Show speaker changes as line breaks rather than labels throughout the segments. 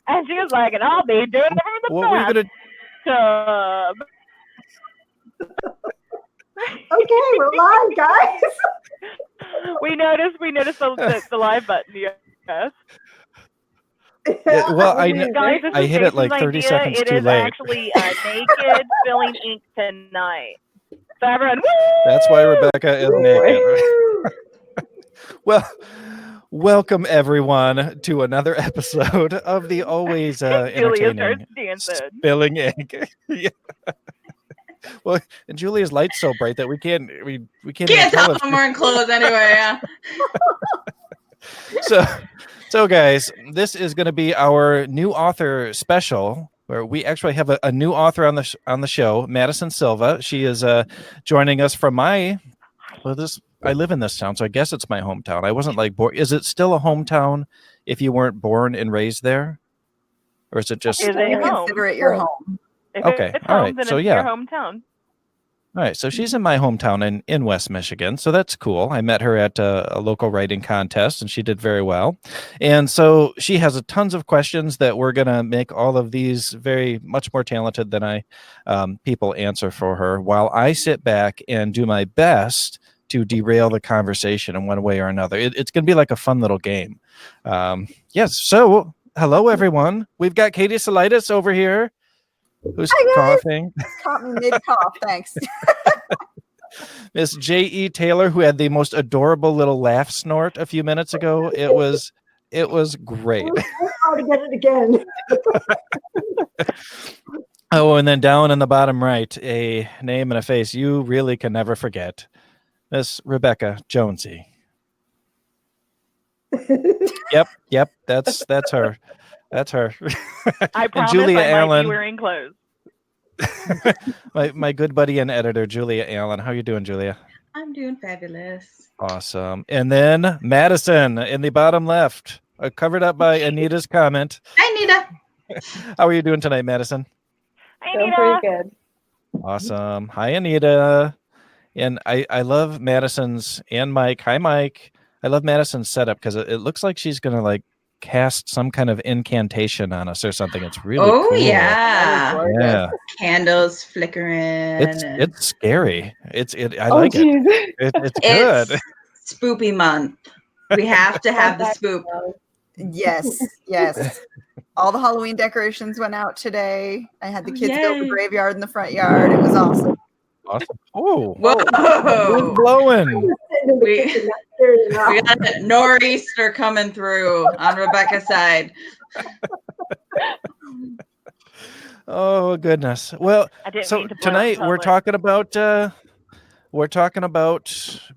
And she was like, and I'll be doing it from the
What were you gonna?
bathtub.
Okay, we're live, guys.
We noticed the live button. Yes.
Yeah, well,
Guys, this
I
is
hit it like
Jason's
30
idea.
seconds
It
too
is
late.
actually naked filling ink tonight. So everyone, woo!
That's why Rebecca is naked. Well, welcome everyone to another episode of the always entertaining Spilling Ink. Yeah. Well, and Julia's light's so bright that we can't even
tell if I'm wearing clothes anyway. Yeah.
So guys, this is going to be our new author special, where we actually have a new author on the show, Madison Silva. She is joining us from I live in this town, so I guess it's my hometown. I wasn't like born. Is it still a hometown if you weren't born and raised there, or is it just?
You consider it your home.
Okay, all right. So yeah,
your hometown.
All right, so she's in my hometown in West Michigan, so that's cool. I met her at a local writing contest, and she did very well. And so she has tons of questions that we're going to make all of these very much more talented than I people answer for her, while I sit back and do my best to derail the conversation in one way or another. It's going to be like a fun little game. Yes, so hello, everyone. We've got Katie Solitis over here. Who's coughing?
Caught me mid-cough, thanks.
Miss J.E. Taylor, who had the most adorable little laugh snort a few minutes ago. It was great.
How to get it again.
Oh, and then down in the bottom right, a name and a face you really can never forget. Miss Rebecca Jonesy. Yep, that's her. That's her.
I promise
Julia
I
Allen,
might be wearing clothes.
my good buddy and editor, Julia Allen. How you doing, Julia?
I'm doing fabulous.
Awesome. And then Madison in the bottom left, covered up by Anita's comment.
Hi, Anita.
How are you doing tonight, Madison?
Hi, Anita.
Pretty good.
Awesome. Hi, Anita. And I love Madison's and Mike. Hi, Mike. I love Madison's setup because it looks like she's going to like cast some kind of incantation on us or something. It's really cool.
Yeah. Candles flickering.
It's scary. I like it. It's good.
It's spoopy month. We have to have the spoop.
Yes. All the Halloween decorations went out today. I had the kids build a graveyard in the front yard. It was awesome.
Oh,
whoa!
Wind blowing.
We got a nor'easter coming through on Rebecca's side.
Oh goodness! Well, so tonight we're talking about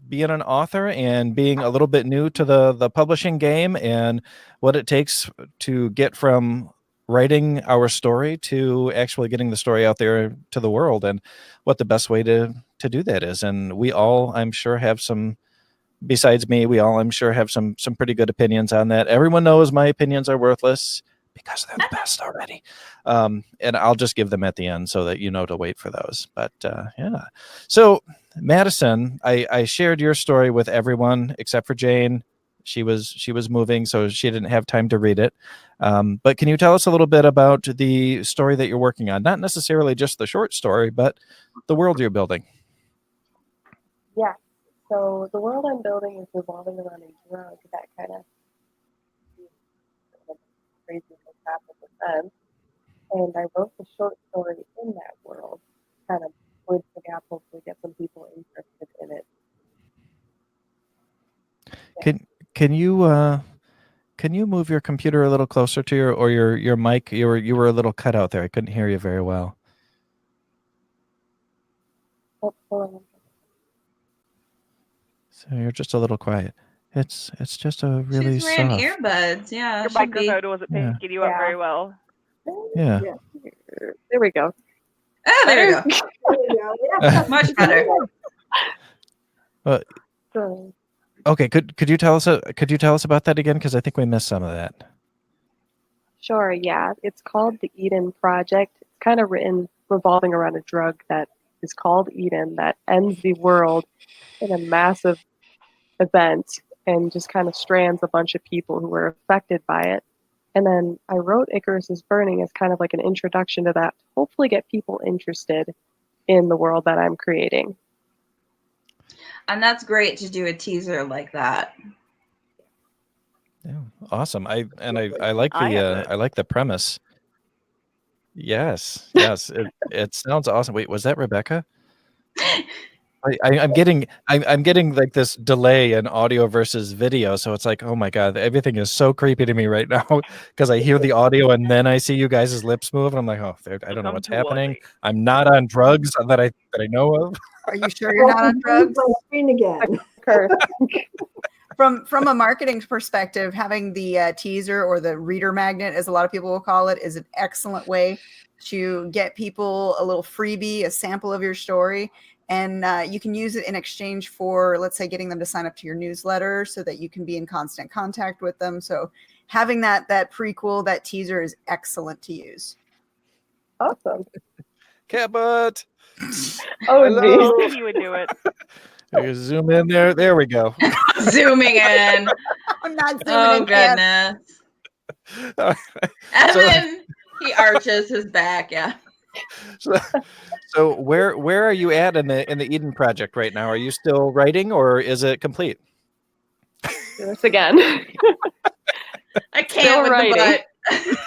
being an author and being a little bit new to the publishing game and what it takes to get from writing our story to actually getting the story out there to the world, and what the best way to do that is. And we all, I'm sure, have some. Besides me, we all, I'm sure, have some pretty good opinions on that. Everyone knows my opinions are worthless because they're the best already. And I'll just give them at the end so that you know to wait for those. But yeah. So Madison, I shared your story with everyone except for Jane. She was moving, so she didn't have time to read it. But can you tell us a little bit about the story that you're working on? Not necessarily just the short story, but the world you're building.
Yeah. So the world I'm building is revolving around a drug that kind of crazy things happen with them. And I wrote the short story in that world, kind of bridge the gap, hopefully get some people interested in it.
Yeah. Can you move your computer a little closer to your mic? You were a little cut out there. I couldn't hear you very well.
Oh, hold on.
So you're just a little quiet. It's just a really
She's wearing
soft.
earbuds. Yeah.
Your microphone wasn't picking you up very well.
Yeah.
There we go.
Oh, there we go. Much better.
Okay. Could you tell us about that again? Because I think we missed some of that.
Sure. Yeah. It's called the Eden Project. It's kind of revolving around a drug that is called Eden that ends the world in a massive event and just kind of strands a bunch of people who were affected by it And then I wrote Icarus is Burning as kind of like an introduction to that, hopefully get people interested in the world that I'm creating.
And that's great to do a teaser like that.
Yeah, awesome. I like
I have
the
it.
I like the premise. Yes, yes. It sounds awesome. Wait, was that Rebecca? I'm getting like this delay in audio versus video, so it's like, oh my god, everything is so creepy to me right now because I hear the audio and then I see you guys' lips move, and I'm like, oh, I don't know what's happening. I'm not on drugs that I know of.
Are you sure you're not on drugs?
My screen again.
Curse.
From a marketing perspective, having the teaser or the reader magnet, as a lot of people will call it, is an excellent way to get people a little freebie, a sample of your story. And you can use it in exchange for, let's say, getting them to sign up to your newsletter so that you can be in constant contact with them. So having that prequel, that teaser is excellent to use.
Awesome.
Cat butt.
Oh,
Hello.
geez.
He would do it.
You zoom in there. There we go.
Zooming in.
I'm not zooming
Oh,
in yet.
goodness. And then he arches his back. Yeah.
So where are you at in the Eden project right now? Are you still writing or is it complete?
Do this again.
I can't
Still
with
writing.
the butt.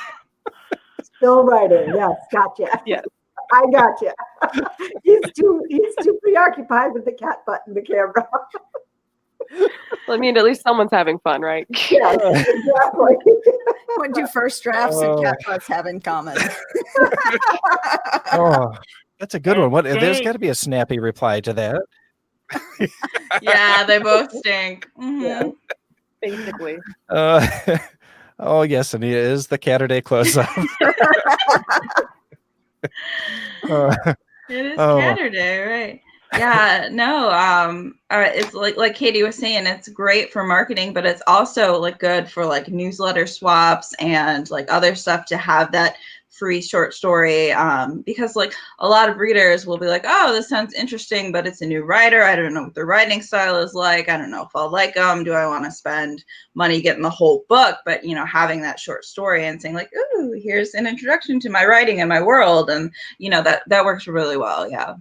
Still writing. Yes, gotcha.
Yes.
I gotcha. He's too preoccupied with the cat butt in the camera.
Well, I mean, at least someone's having fun, right?
Yes, exactly.
What do first drafts and cat butts have in common?
Oh, that's a good one. What? There's
Dang.
got to be a snappy reply to that.
Yeah, they both stink. Mhm.
Basically.
Oh yes, and he is the Catterday close-up.
It is
Oh.
Saturday, right? Yeah, no, it's like Katie was saying, it's great for marketing, but it's also like good for like newsletter swaps and like other stuff to have that free short story. Because like a lot of readers will be like, oh, this sounds interesting, but it's a new writer. I don't know what their writing style is like. I don't know if I'll like them. Do I want to spend money getting the whole book? But you know, having that short story and saying like, ooh, here's an introduction to my writing and my world, and you know that works really well. Yeah.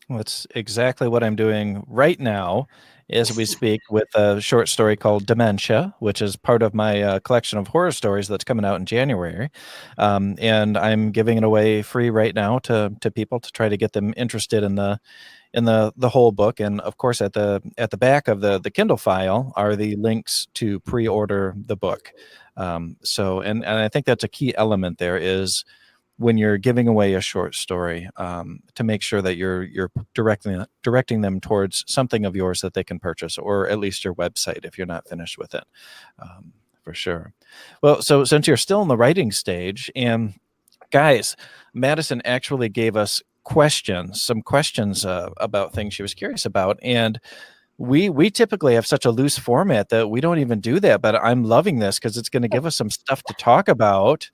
Well, that's exactly what I'm doing right now as we speak with a short story called Dementia, which is part of my collection of horror stories that's coming out in January. And I'm giving it away free right now to people to try to get them interested in the whole book. And of course, at the back of the Kindle file are the links to pre-order the book. So I think that's a key element there is when you're giving away a short story, to make sure that you're directing them towards something of yours that they can purchase, or at least your website if you're not finished with it, for sure. Well, so since you're still in the writing stage, and guys, Madison actually gave us some questions about things she was curious about, and we typically have such a loose format that we don't even do that, but I'm loving this because it's going to give us some stuff to talk about.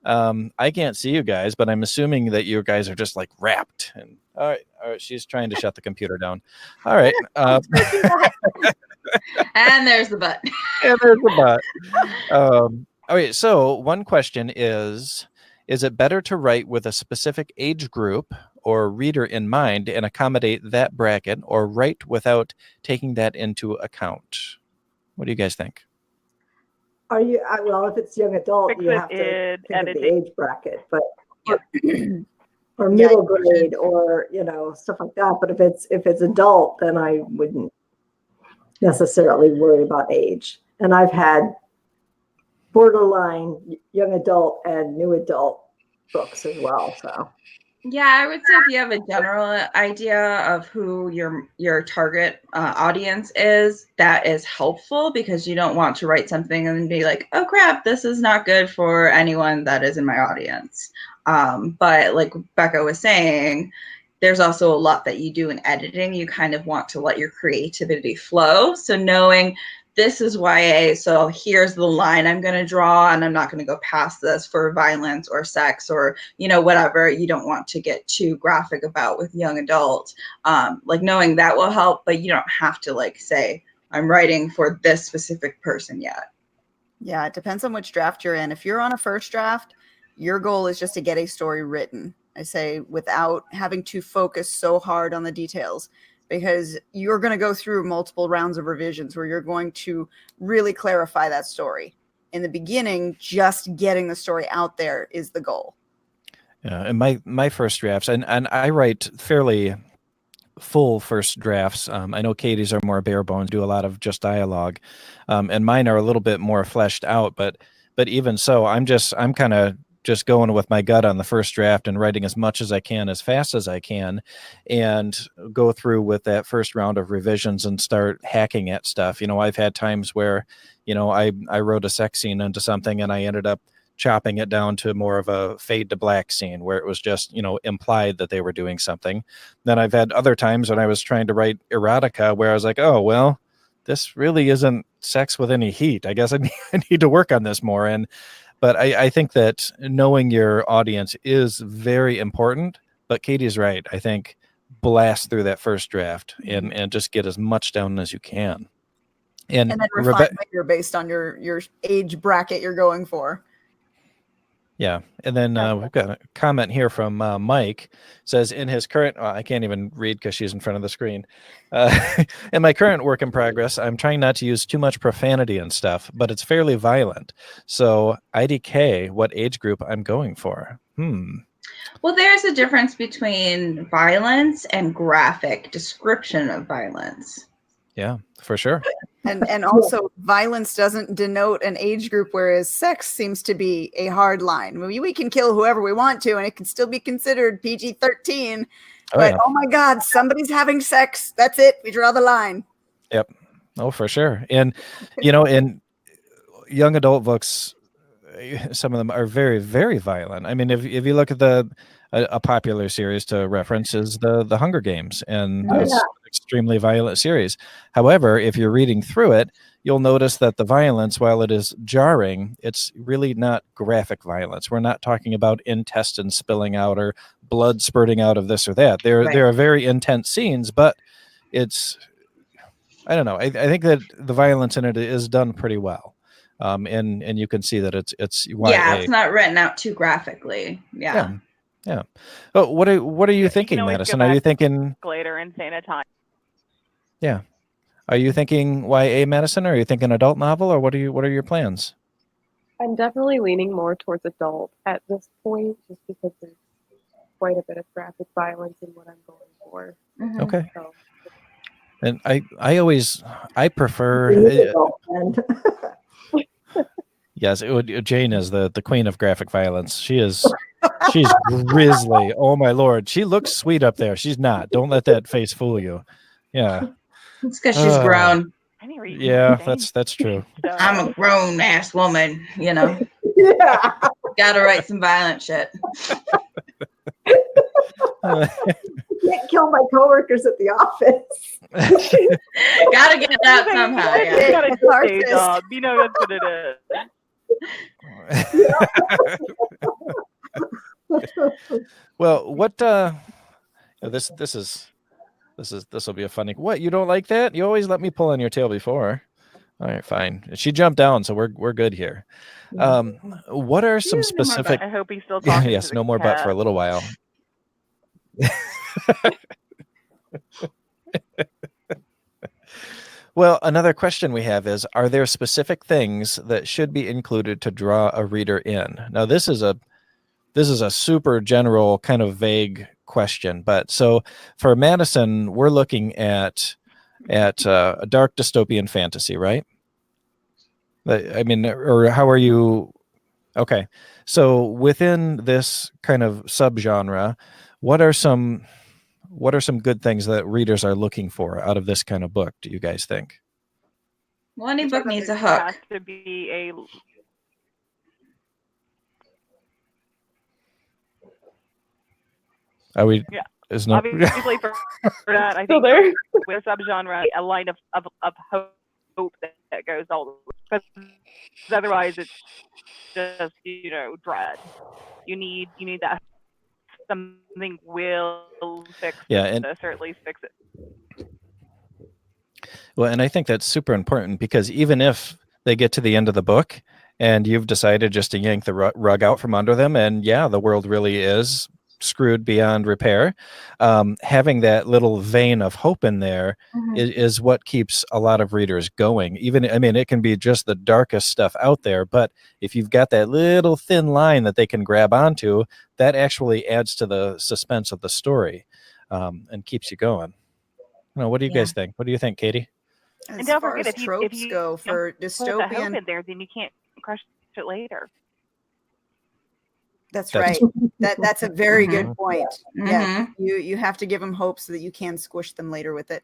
I can't see you guys, but I'm assuming that you guys are just like wrapped. And all right, she's trying to shut the computer down. All right,
And there's the butt.
and there's the butt. All right, so one question is it better to write with a specific age group or reader in mind and accommodate that bracket, or write without taking that into account? What do you guys think?
Are you well? If it's young adult,
Fix
you
it
have to
in
think of the
editing.
age bracket, but
Yeah.
or middle grade, or stuff like that. But if it's adult, then I wouldn't necessarily worry about age. And I've had borderline young adult and new adult books as well. So
Yeah, I would say if you have a general idea of who your target audience is, that is helpful, because you don't want to write something and then be like, oh crap, this is not good for anyone that is in my audience. But like Becca was saying, there's also a lot that you do in editing. You kind of want to let your creativity flow. So knowing this is YA, so here's the line I'm going to draw, and I'm not going to go past this for violence or sex or, whatever you don't want to get too graphic about with young adult. Like knowing that will help, but you don't have to like say, I'm writing for this specific person yet.
Yeah, it depends on which draft you're in. If you're on a first draft, your goal is just to get a story written. I say without having to focus so hard on the details, because you're going to go through multiple rounds of revisions where you're going to really clarify that story. In the beginning, just getting the story out there is the goal.
Yeah, and my first drafts, and I write fairly full first drafts. I know Katie's are more bare bones, do a lot of just dialogue, and mine are a little bit more fleshed out. But even so, I'm kind of just going with my gut on the first draft and writing as much as I can, as fast as I can, and go through with that first round of revisions and start hacking at stuff. You know, I've had times where, you know, I wrote a sex scene into something and I ended up chopping it down to more of a fade to black scene where it was just, you know, implied that they were doing something. Then I've had other times when I was trying to write erotica where I was like, oh, well, this really isn't sex with any heat. I guess I need to work on this more. But I think that knowing your audience is very important. But Katie's right. I think blast through that first draft and just get as much down as you can. And
then refine later based on your age bracket you're going for.
Yeah. And then we've got a comment here from Mike. Says in his current, I can't even read because she's in front of the screen. In my current work in progress, I'm trying not to use too much profanity and stuff, but it's fairly violent. So IDK, what age group I'm going for?
Well, there's a difference between violence and graphic description of violence.
Yeah, for sure.
And also violence doesn't denote an age group, whereas sex seems to be a hard line. We can kill whoever we want to, and it can still be considered PG-13. But oh my God, somebody's having sex. That's it. We draw the line.
Yep. Oh, for sure. And, you know, in young adult books, some of them are very, very violent. I mean, if you look at a popular series to reference is the Hunger Games, and it's an extremely violent series. However, if you're reading through it, you'll notice that the violence, while it is jarring, it's really not graphic violence. We're not talking about intestines spilling out or blood spurting out of this or that. There are very intense scenes, but it's, I don't know. I think that the violence in it is done pretty well. And you can see that it's YA.
Yeah, it's not written out too graphically. Yeah.
Oh, what are you thinking, Madison? Are you thinking
later and sanitize?
Yeah. Are you thinking YA, Madison, or are you thinking adult novel, or what are your plans?
I'm definitely leaning more towards adult at this point, just because there's quite a bit of graphic violence in what I'm going for.
Okay.
So.
And I prefer. Yes, Jane is the queen of graphic violence. She's grisly. Oh my Lord, she looks sweet up there. She's not. Don't let that face fool you. Yeah,
it's because she's grown.
Yeah, that's true.
I'm a grown ass woman, you know.
Yeah.
Gotta write some violent shit.
Can't kill my coworkers at the office.
Gotta get it out somehow. Yeah.
You gotta do a day job. You know that's what it is.
Well, what this will be a funny. What, you don't like that? You always let me pull on your tail before. All right, fine. She jumped down, so we're good here. What are some specific?
I hope he's still talking.
Yes, no more butt for a little while. Well, another question we have is, are there specific things that should be included to draw a reader in? Now, this is a super general kind of vague question, but so for Madison, we're looking at a dark dystopian fantasy, right? I mean, or how are you? Okay. So within this kind of subgenre, what are some good things that readers are looking for out of this kind of book, do you guys think?
Well, any book needs a hook.
Has to be a
Are we?
Yeah.
Is no.
Obviously for that, I think with a subgenre, a line of hope that goes all the way. Because otherwise, it's just dread. You need that something will fix.
Yeah, and
this, or at least fix it.
Well, and I think that's super important because even if they get to the end of the book and you've decided just to yank the rug out from under them, and yeah, the world really is screwed beyond repair. Having that little vein of hope in there is what keeps a lot of readers going. Even, I mean, it can be just the darkest stuff out there, but if you've got that little thin line that they can grab onto, that actually adds to the suspense of the story, and keeps you going. What do you guys think? What do you think, Katie?
And don't forget, if
tropes
you
go for
put the
dystopian,
hope in there, then you can't crush it later.
That's right. That's a very good point. Yeah, you have to give them hope so that you can squish them later with it.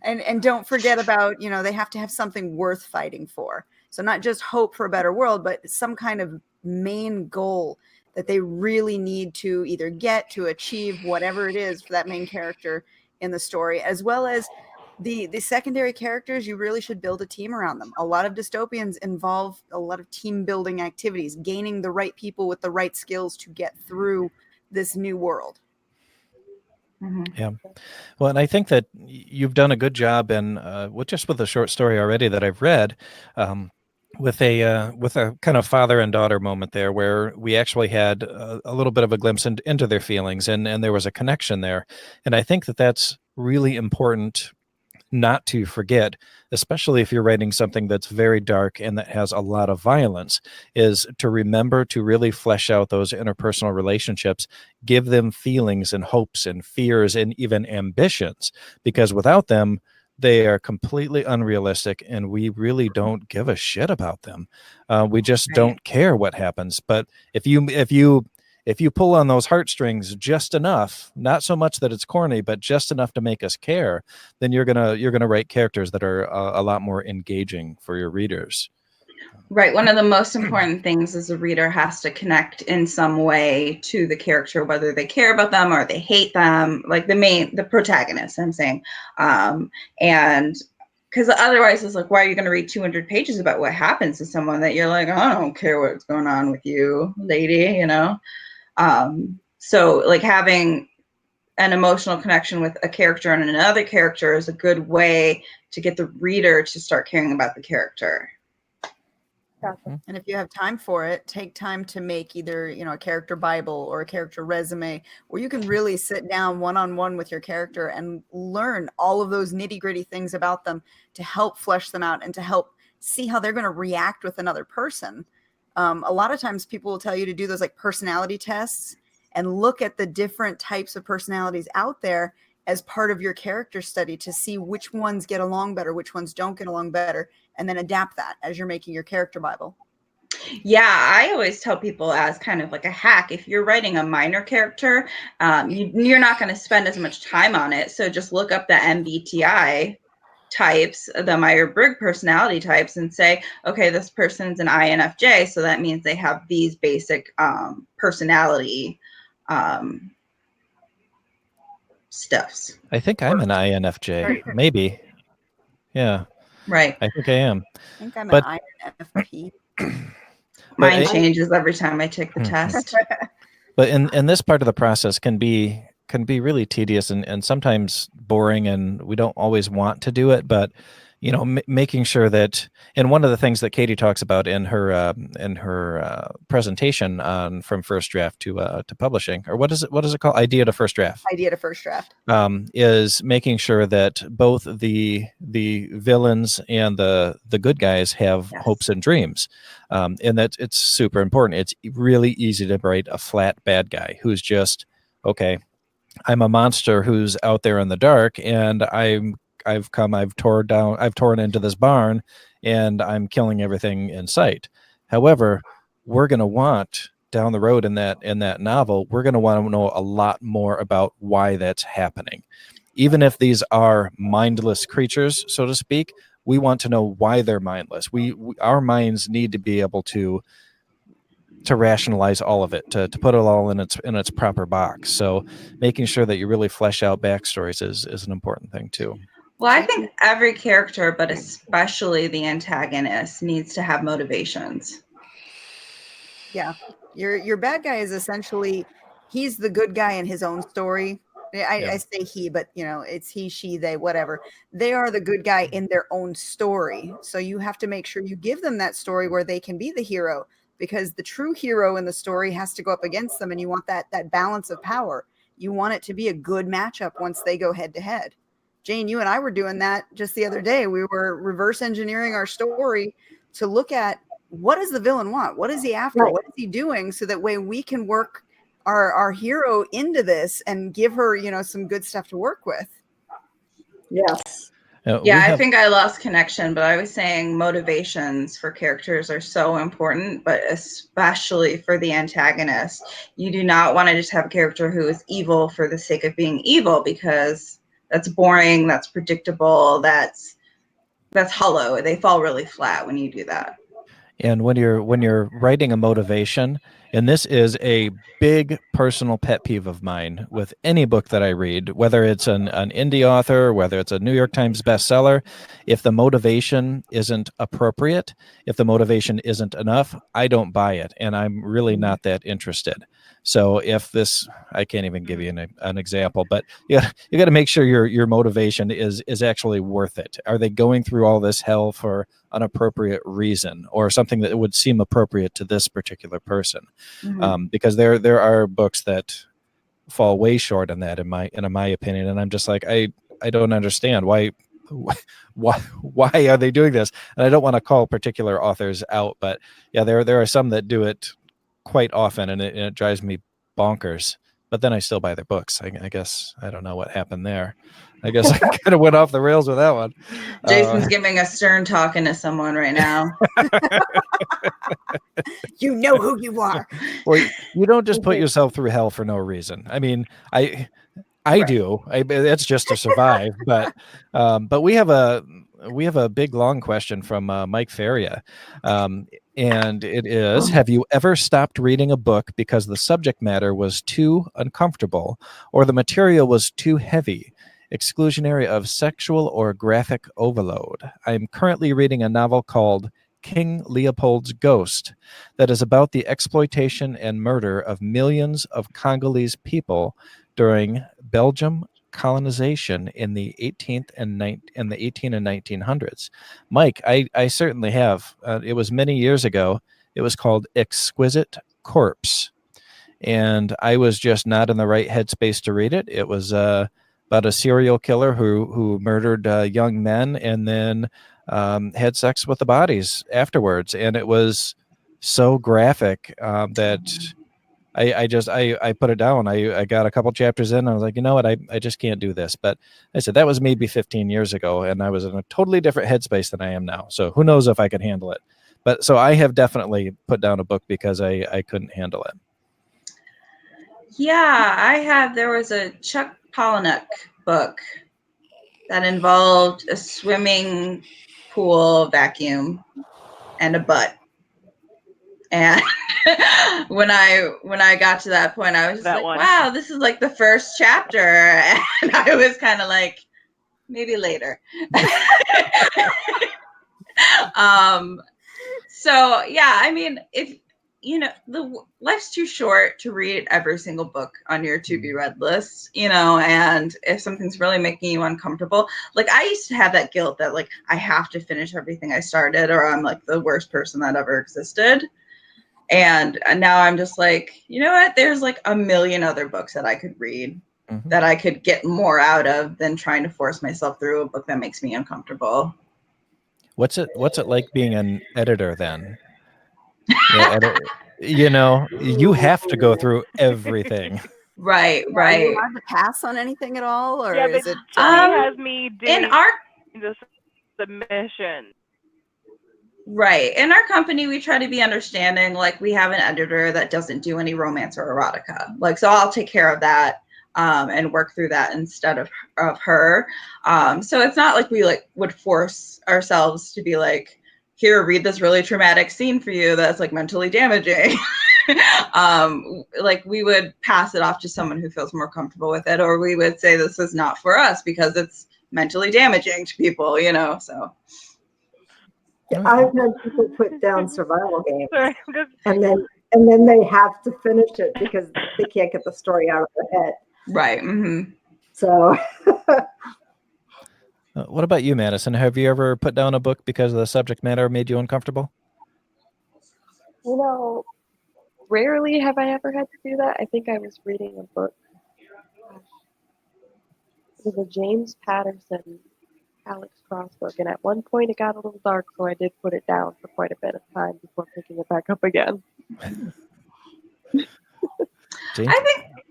And don't forget about, they have to have something worth fighting for. So not just hope for a better world, but some kind of main goal that they really need to either get to achieve, whatever it is for that main character in the story, as well as the secondary characters. You really should build a team around them. A lot of dystopians involve a lot of team building activities, gaining the right people with the right skills to get through this new world.
Yeah. Well, and I think that you've done a good job in with the short story already that I've read, with a kind of father and daughter moment there, where we actually had a little bit of a glimpse into their feelings, and there was a connection there. And I think that that's really important not to forget, especially if you're writing something that's very dark and that has a lot of violence, is to remember to really flesh out those interpersonal relationships, give them feelings and hopes and fears and even ambitions, because without them, they are completely unrealistic, and we really don't give a shit about them. We just don't care what happens. But if you pull on those heartstrings just enough, not so much that it's corny, but just enough to make us care, then you're gonna write characters that are a lot more engaging for your readers.
Right. One of the most important things is a reader has to connect in some way to the character, whether they care about them or they hate them, like the protagonist, I'm saying. And because otherwise it's like, why are you going to read 200 pages about what happens to someone that you're like, I don't care what's going on with you, lady, So like having an emotional connection with a character and another character is a good way to get the reader to start caring about the character.
And if you have time for it, take time to make either, a character Bible or a character resume, where you can really sit down one-on-one with your character and learn all of those nitty-gritty things about them to help flesh them out and to help see how they're going to react with another person. A lot of times people will tell you to do those like personality tests and look at the different types of personalities out there as part of your character study to see which ones get along better, which ones don't get along better, and then adapt that as you're making your character Bible.
Yeah, I always tell people as kind of like a hack, if you're writing a minor character, you're not going to spend as much time on it. So just look up the MBTI types, the Myers-Briggs personality types, and say, okay, this person's an INFJ, so that means they have these basic personality stuffs.
I think I'm an INFJ, maybe. Yeah.
Right.
I think I am.
I think I'm an INFP.
Mine changes every time I take the test.
But in this part of the process can be really tedious and sometimes boring, and we don't always want to do it. But making sure that, and one of the things that Katie talks about in her presentation on from first draft to publishing, or what is it called? Idea to first draft.
Idea to first draft.
Is making sure that both the villains and the good guys have hopes and dreams, and that it's super important. It's really easy to write a flat bad guy who's just, okay, I'm a monster who's out there in the dark, and I've torn into this barn, and I'm killing everything in sight. However, we're going to want down the road in that novel, we're going to want to know a lot more about why that's happening. Even if these are mindless creatures, so to speak, we want to know why they're mindless. Our minds need to be able to rationalize all of it, to put it all in its proper box. So making sure that you really flesh out backstories is an important thing too.
Well, I think every character, but especially the antagonist, needs to have motivations.
Yeah. Your bad guy is essentially, he's the good guy in his own story, I say he, but it's he, she, they, whatever. They are the good guy in their own story. So you have to make sure you give them that story where they can be the hero, because the true hero in the story has to go up against them, and you want that balance of power. You want it to be a good matchup once they go head to head. Jane, you and I were doing that just the other day. We were reverse engineering our story to look at what does the villain want? What is he after?
Right.
What is he doing? So that way we can work our hero into this and give her, some good stuff to work with.
Yes.
Yeah, I think I lost connection, but I was saying motivations for characters are so important, but especially for the antagonist. You do not want to just have a character who is evil for the sake of being evil, because that's boring, that's predictable, that's hollow. They fall really flat when you do that.
And when you're writing a motivation, and this is a big personal pet peeve of mine with any book that I read, whether it's an indie author, whether it's a New York Times bestseller, if the motivation isn't appropriate, if the motivation isn't enough, I don't buy it, and I'm really not that interested. So if this, I can't even give you an example, but you got to make sure your motivation is actually worth it. Are they going through all this hell for an appropriate reason, or something that would seem appropriate to this particular person? Because there are books that fall way short on that in my opinion, and I'm just like, I don't understand why are they doing this? And I don't want to call particular authors out, but yeah, there are some that do it quite often, and it drives me bonkers. But then I still buy their books. I guess I don't know what happened there. I guess I kind of went off the rails with that one.
Jason's giving a stern talking to someone right now.
You know who you are.
Well, you don't just put yourself through hell for no reason. I mean, I
Right.
do. That's just to survive. But we have a big long question from Mike Faria, and it is: have you ever stopped reading a book because the subject matter was too uncomfortable, or the material was too heavy, exclusionary of sexual or graphic overload? I'm currently reading a novel called King Leopold's Ghost that is about the exploitation and murder of millions of Congolese people during Belgium colonization in the 18th and 1900s. Mike, I certainly have. It was many years ago. It was called Exquisite Corpse, and I was just not in the right headspace to read it. It was about a serial killer who murdered young men and then had sex with the bodies afterwards, and it was so graphic that I put it down. I got a couple chapters in. I was like, you know what? I just can't do this. But I said, that was maybe 15 years ago, and I was in a totally different headspace than I am now. So who knows if I could handle it. But so I have definitely put down a book because I couldn't handle it.
Yeah, there was a Chuck Palahniuk book that involved a swimming pool vacuum and a butt. And when I got to that point, I was just wow, this is like the first chapter. And I was kind of like, maybe later. So yeah, I mean, if life's too short to read every single book on your to be read list, and if something's really making you uncomfortable, like I used to have that guilt that like I have to finish everything I started or I'm like the worst person that ever existed. And now I'm just like, you know what? There's like a million other books that I could read that I could get more out of than trying to force myself through a book that makes me uncomfortable.
What's it like being an editor then? Yeah, you have to go through everything.
Right.
Are you allowed to pass on anything at all, or
yeah,
is
but
it?
has me doing
in our
the submission.
Right. In our company, we try to be understanding. Like we have an editor that doesn't do any romance or erotica. Like, so I'll take care of that and work through that instead of her. So it's not like we like would force ourselves to be like, here, read this really traumatic scene for you that's like mentally damaging. Like we would pass it off to someone who feels more comfortable with it, or we would say this is not for us because it's mentally damaging to people, so.
Yeah, I've had people put down survival games,
Sorry,
and then they have to finish it because they can't get the story out of their head.
Right. Mm-hmm.
So
What about you, Madison? Have you ever put down a book because the subject matter made you uncomfortable?
You know, rarely have I ever had to do that. I think I was reading a book. Gosh, it was a James Pattison Alex Cross book, and at one point it got a little dark, so I did put it down for quite a bit of time before picking it back up again.
Jane?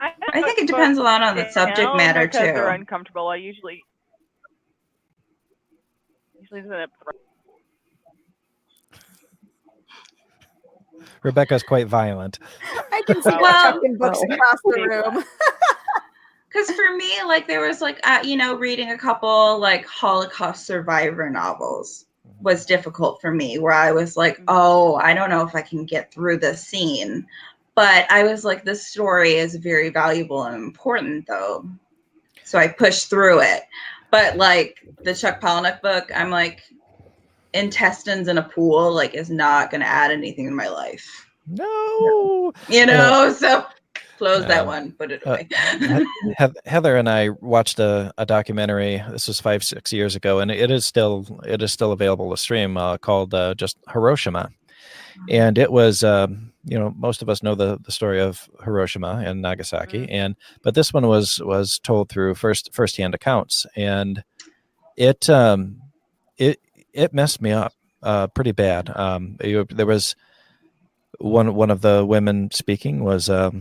I think it depends a lot on the subject matter
because they're
too.
uncomfortable. I usually end up
Rebecca's quite violent.
I can see
Well,
chucking books across the room.
Because for me, like there was like reading a couple like Holocaust survivor novels was difficult for me, where I was like, oh, I don't know if I can get through this scene. But I was like, this story is very valuable and important though. So I pushed through it. But like the Chuck Palahniuk book, I'm like, intestines in a pool like is not going to add anything in my life.
No.
So close that one, put it away.
Heather and I watched a documentary. This was 5-6 years ago, and it is still available to stream, called just Her Oshima. And it was most of us know the story of Hiroshima and Nagasaki, but this one was told through firsthand accounts, and it messed me up pretty bad. There was one of the women speaking was a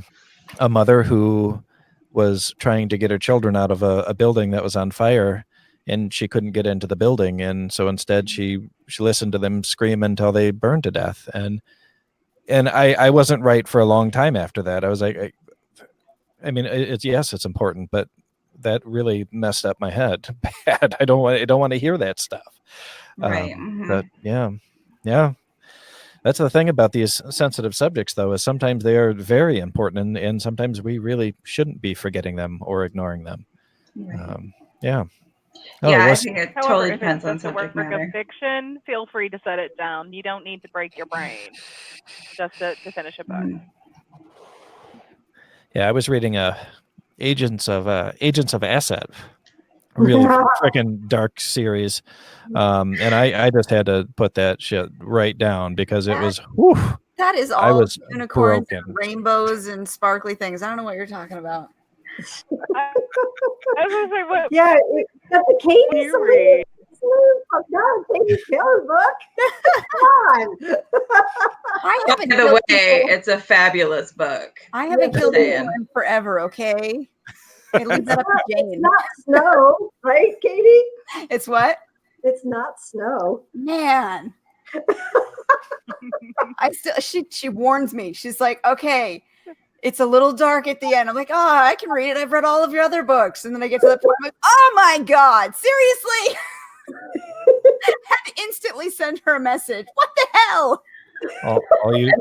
mother who was trying to get her children out of a building that was on fire, and she couldn't get into the building, and so instead she listened to them scream until they burned to death. And I wasn't right for a long time after that. I was like, I mean, it's important, but that really messed up my head bad. I don't want to hear that stuff.
Right.
But yeah. That's the thing about these sensitive subjects, though, is sometimes they are very important, and sometimes we really shouldn't be forgetting them or ignoring them.
Right.
Yeah.
I think it
However,
totally
if
depends
it's
on
just a
subject
work
matter.
of fiction, feel free to set it down. You don't need to break your brain just to finish a book.
Yeah, I was reading Agents of Asset, really freaking dark series, and I just had to put that shit right down because it was. Whew,
that is
I
all
was
unicorns,
broken.
and rainbows, and sparkly things. I don't know what you're talking about.
I was going to say, what?
yeah, got the Katie
You read.
Katie Taylor book. Come on.
I haven't
By the way, it's a fabulous book.
I haven't
Yes,
killed
it is.
anyone in forever. Okay, I leave that up to
It's
Jane.
not snow, right, Katie?
It's what?
It's not snow.
Man. She warns me. She's like, okay, it's a little dark at the end. I'm like, oh, I can read it. I've read all of your other books. And then I get to that point, I'm like, oh my God, seriously? I had to instantly send her a message. What the hell?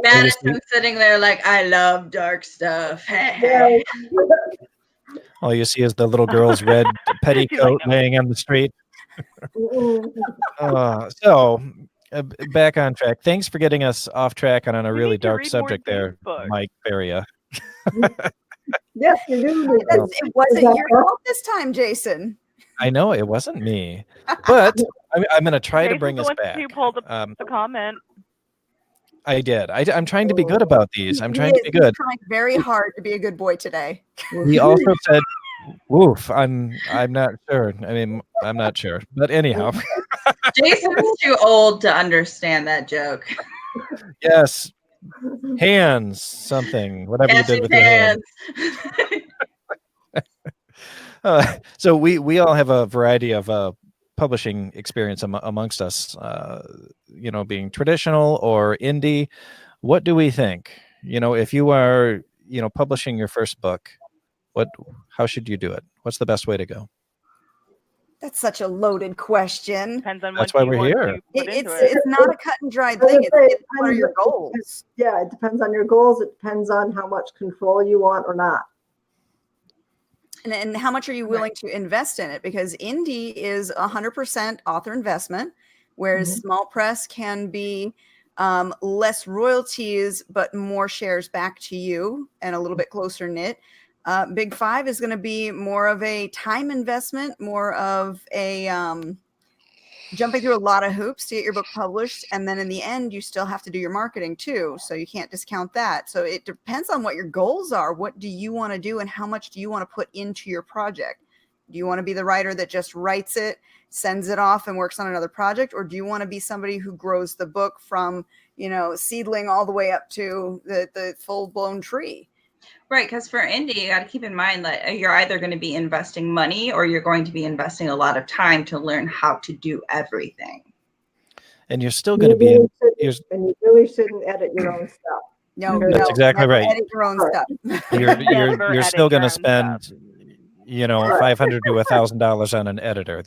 Madison sitting there like, I love dark stuff.
All you see is the little girl's red petticoat laying on the street. So, back on track. Thanks for getting us off track on a really dark subject there, Mike Faria.
Yes, you do.
It wasn't your fault this time, Jason.
I know it wasn't me, but I'm going to try to bring us back.
You pulled the comment.
I did. I'm trying to be good about these. I'm trying to be good.
He's trying very hard to be a good boy today.
He also said, "Woof." I'm not sure. I mean, I'm not sure. But anyhow,
Jason's too old to understand that joke.
Yes. Hands, something, whatever you did with your hands. So we all have a variety of publishing experience amongst us, being traditional or indie. What do we think? If you are, publishing your first book, how should you do it? What's the best way to go?
That's such a loaded question.
Depends on
That's why we're here.
It's not a cut and dried thing. It's what are your goals?
Yeah, it depends on your goals. It depends on how much control you want or not.
And how much are you willing to invest in it? Because indie is 100% author investment, whereas small press can be less royalties, but more shares back to you and a little bit closer knit. Big 5 is going to be more of a time investment, more of a jumping through a lot of hoops to get your book published. And then in the end, you still have to do your marketing too. So you can't discount that. So it depends on what your goals are. What do you want to do and how much do you want to put into your project? Do you want to be the writer that just writes it, sends it off and works on another project? Or do you want to be somebody who grows the book from, seedling all the way up to the full blown tree?
Right, because for indie, you got to keep in mind that you're either going to be investing money or you're going to be investing a lot of time to learn how to do everything.
And you're still going to be.
And you really shouldn't edit your own stuff.
No,
That's exactly right.
Edit your own stuff.
You're still going to spend, $500 to $1,000 on an editor.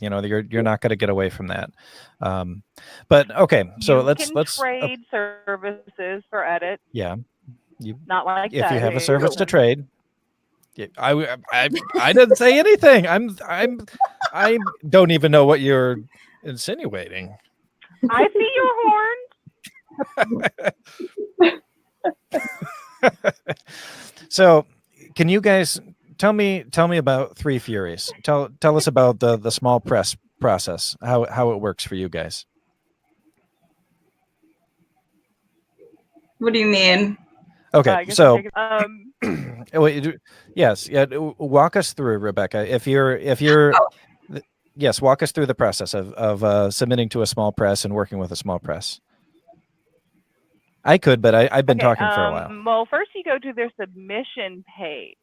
You're not going to get away from that. But okay, so let's
trade services for edit.
Yeah.
Not like
if
that.
you have a service to trade. I didn't say anything. I don't even know what you're insinuating.
I see your horns.
So, can you guys tell me about Three Furies? Tell us about the small press process. How it works for you guys.
What do you mean?
Okay, so yes, walk us through, Rebecca. If you're yes, walk us through the process of submitting to a small press and working with a small press. I could, but I've been talking for a while.
Well, first you go to their submission page.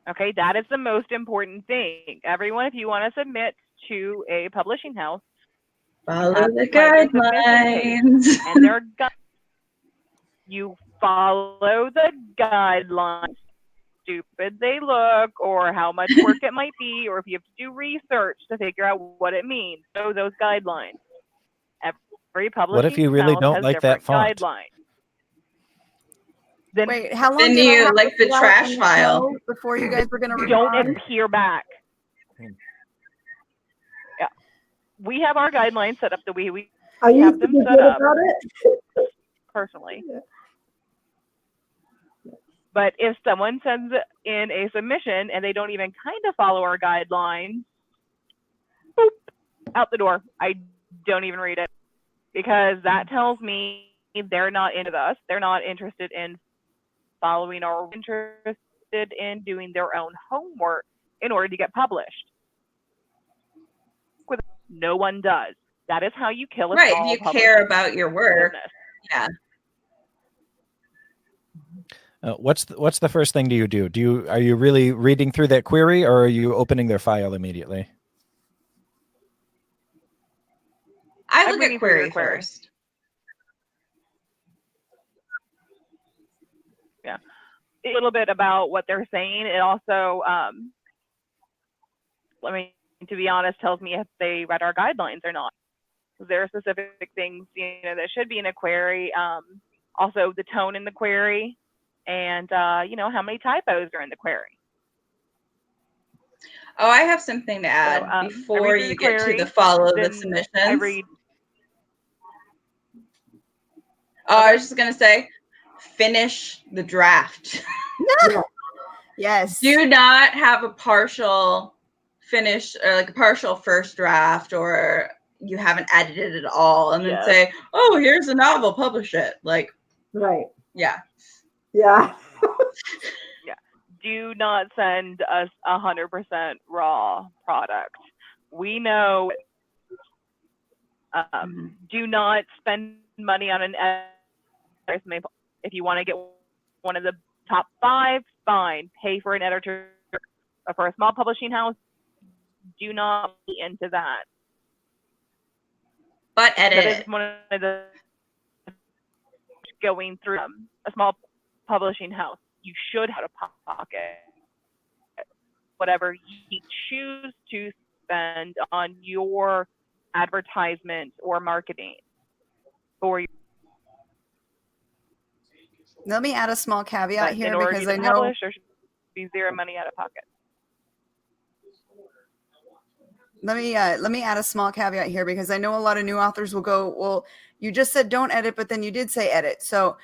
Okay, that is the most important thing. Everyone, if you want to submit to a publishing house,
follow the guidelines.
And they're you follow the guidelines. Stupid they look, or how much work it might be, or if you have to do research to figure out what it means. So those guidelines. Every publishing
what if you really don't like that font?
Guidelines. Then
wait, how long?
Then
did
you
I have
like
to
the
fill
trash
out
file
before you guys were going to
don't hear back. Yeah, we have our guidelines set up the way we have them set up. Personally.
Yeah.
But if someone sends in a submission and they don't even kind of follow our guidelines, boop, out the door. I don't even read it, because that tells me they're not into us. They're not interested in following or interested in doing their own homework in order to get published. No one does. That is how you kill a
right.
small
If you care about your work,
business.
Yeah.
What's the first thing you do? Are you really reading through that query, or are you opening their file immediately?
I look at query first.
Yeah, a little bit about what they're saying. It also, to be honest, tells me if they read our guidelines or not. There are specific things that should be in a query. Also, the tone in the query. And, how many typos are in the query.
Oh, I have something to add before you get to the follow the submissions.
I read.
Oh, I was just going to say, finish the draft.
Yes.
Do not have a partial finish or like a partial first draft, or you haven't edited it all and then say, oh, here's a novel, publish it. Like,
right.
Yeah.
Yeah.
Yeah. Do not send us 100% raw product. We know. Do not spend money on an editor. If you want to get one of the top 5, fine. Pay for an editor. For a small publishing house, do not be into that.
But edit
that is one of the going through a small publishing house. You should have a pocket. Whatever you choose to spend on your advertisement or marketing for your.
Let me add a small caveat here, because I know
publish, there should be zero money out of pocket.
Let me add a small caveat here, because I know a lot of new authors will go, well, you just said don't edit, but then you did say edit. So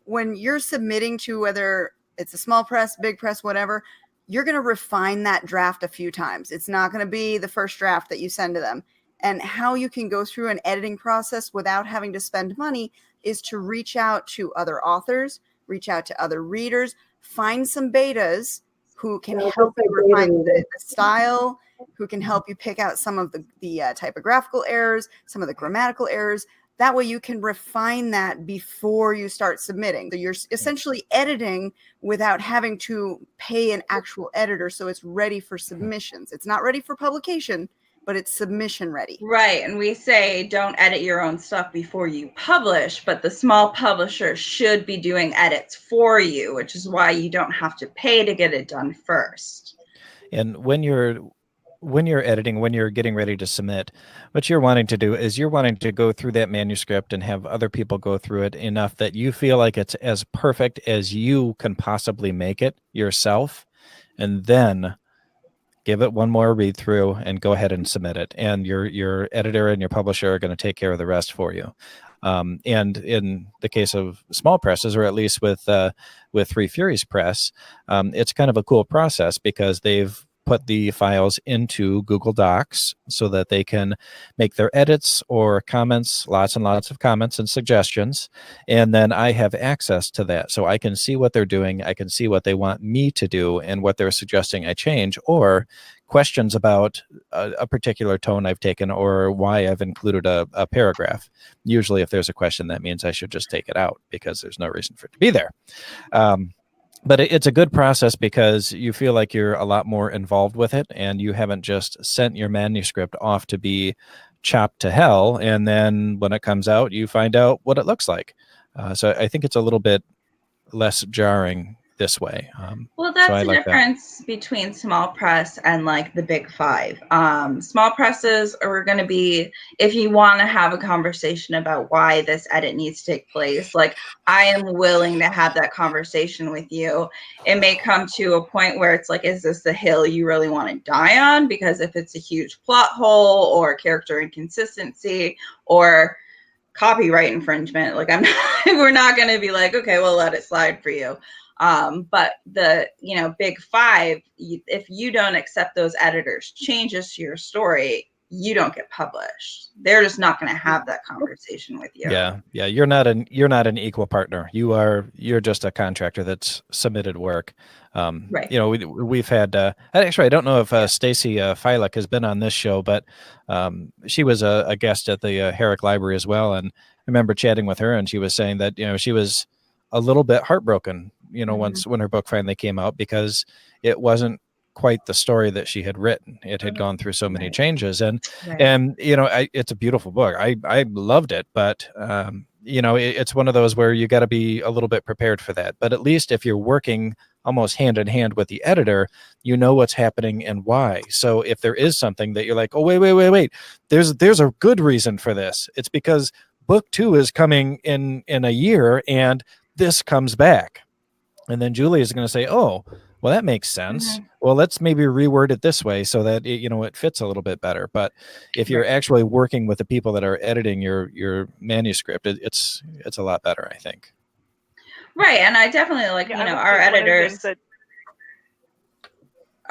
when you're submitting to, whether it's a small press, big press, whatever, you're going to refine that draft a few times. It's not going to be the first draft that you send to them. And how you can go through an editing process without having to spend money is to reach out to other authors, reach out to other readers, find some betas who can help you refine the style, who can help you pick out some of the typographical errors, some of the grammatical errors. That way you can refine that before you start submitting. So you're essentially editing without having to pay an actual editor. So it's ready for submissions. It's not ready for publication, but it's submission ready.
Right. And we say don't edit your own stuff before you publish, but the small publisher should be doing edits for you, which is why you don't have to pay to get it done first.
And when you're editing, when you're getting ready to submit, what you're wanting to do is you're wanting to go through that manuscript and have other people go through it enough that you feel like it's as perfect as you can possibly make it yourself, and then give it one more read through and go ahead and submit it. And your editor and your publisher are going to take care of the rest for you. And in the case of small presses, or at least with Three Furies Press, it's kind of a cool process because they've put the files into Google Docs so that they can make their edits or comments, lots and lots of comments and suggestions. And then I have access to that. So I can see what they're doing. I can see what they want me to do and what they're suggesting I change, or questions about a particular tone I've taken or why I've included a paragraph. Usually if there's a question, that means I should just take it out because there's no reason for it to be there. But it's a good process because you feel like you're a lot more involved with it, and you haven't just sent your manuscript off to be chopped to hell, and then when it comes out, you find out what it looks like. So I think it's a little bit less jarring this way.
Well, that's
so
the difference between small press and like the big five. Small presses are going to be, if you want to have a conversation about why this edit needs to take place, like I am willing to have that conversation with you. It may come to a point where it's like, is this the hill you really want to die on? Because if it's a huge plot hole or character inconsistency or copyright infringement, like we're not going to be like, okay, we'll let it slide for you. But the, big five, if you don't accept those editors' changes to your story, you don't get published. They're just not going to have that conversation with you.
Yeah. You're not an equal partner. You're just a contractor that's submitted work.
Right.
We've had, actually, I don't know if Stacy Filek has been on this show, but she was a guest at the Herrick Library as well. And I remember chatting with her, and she was saying that, she was a little bit heartbroken, when her book finally came out, because it wasn't quite the story that she had written. It had gone through so many changes, and it's a beautiful book. I loved it, but it's one of those where you got to be a little bit prepared for that. But at least if you're working almost hand in hand with the editor, you know what's happening and why. So if there is something that you're like, oh, wait, there's a good reason for this. It's because book 2 is coming in a year, and this comes back. And then Julie is going to say, oh, well, that makes sense. Well, let's maybe reword it this way so that it fits a little bit better. But if you're actually working with the people that are editing your manuscript, it's a lot better, I think.
Right. And I definitely our editors.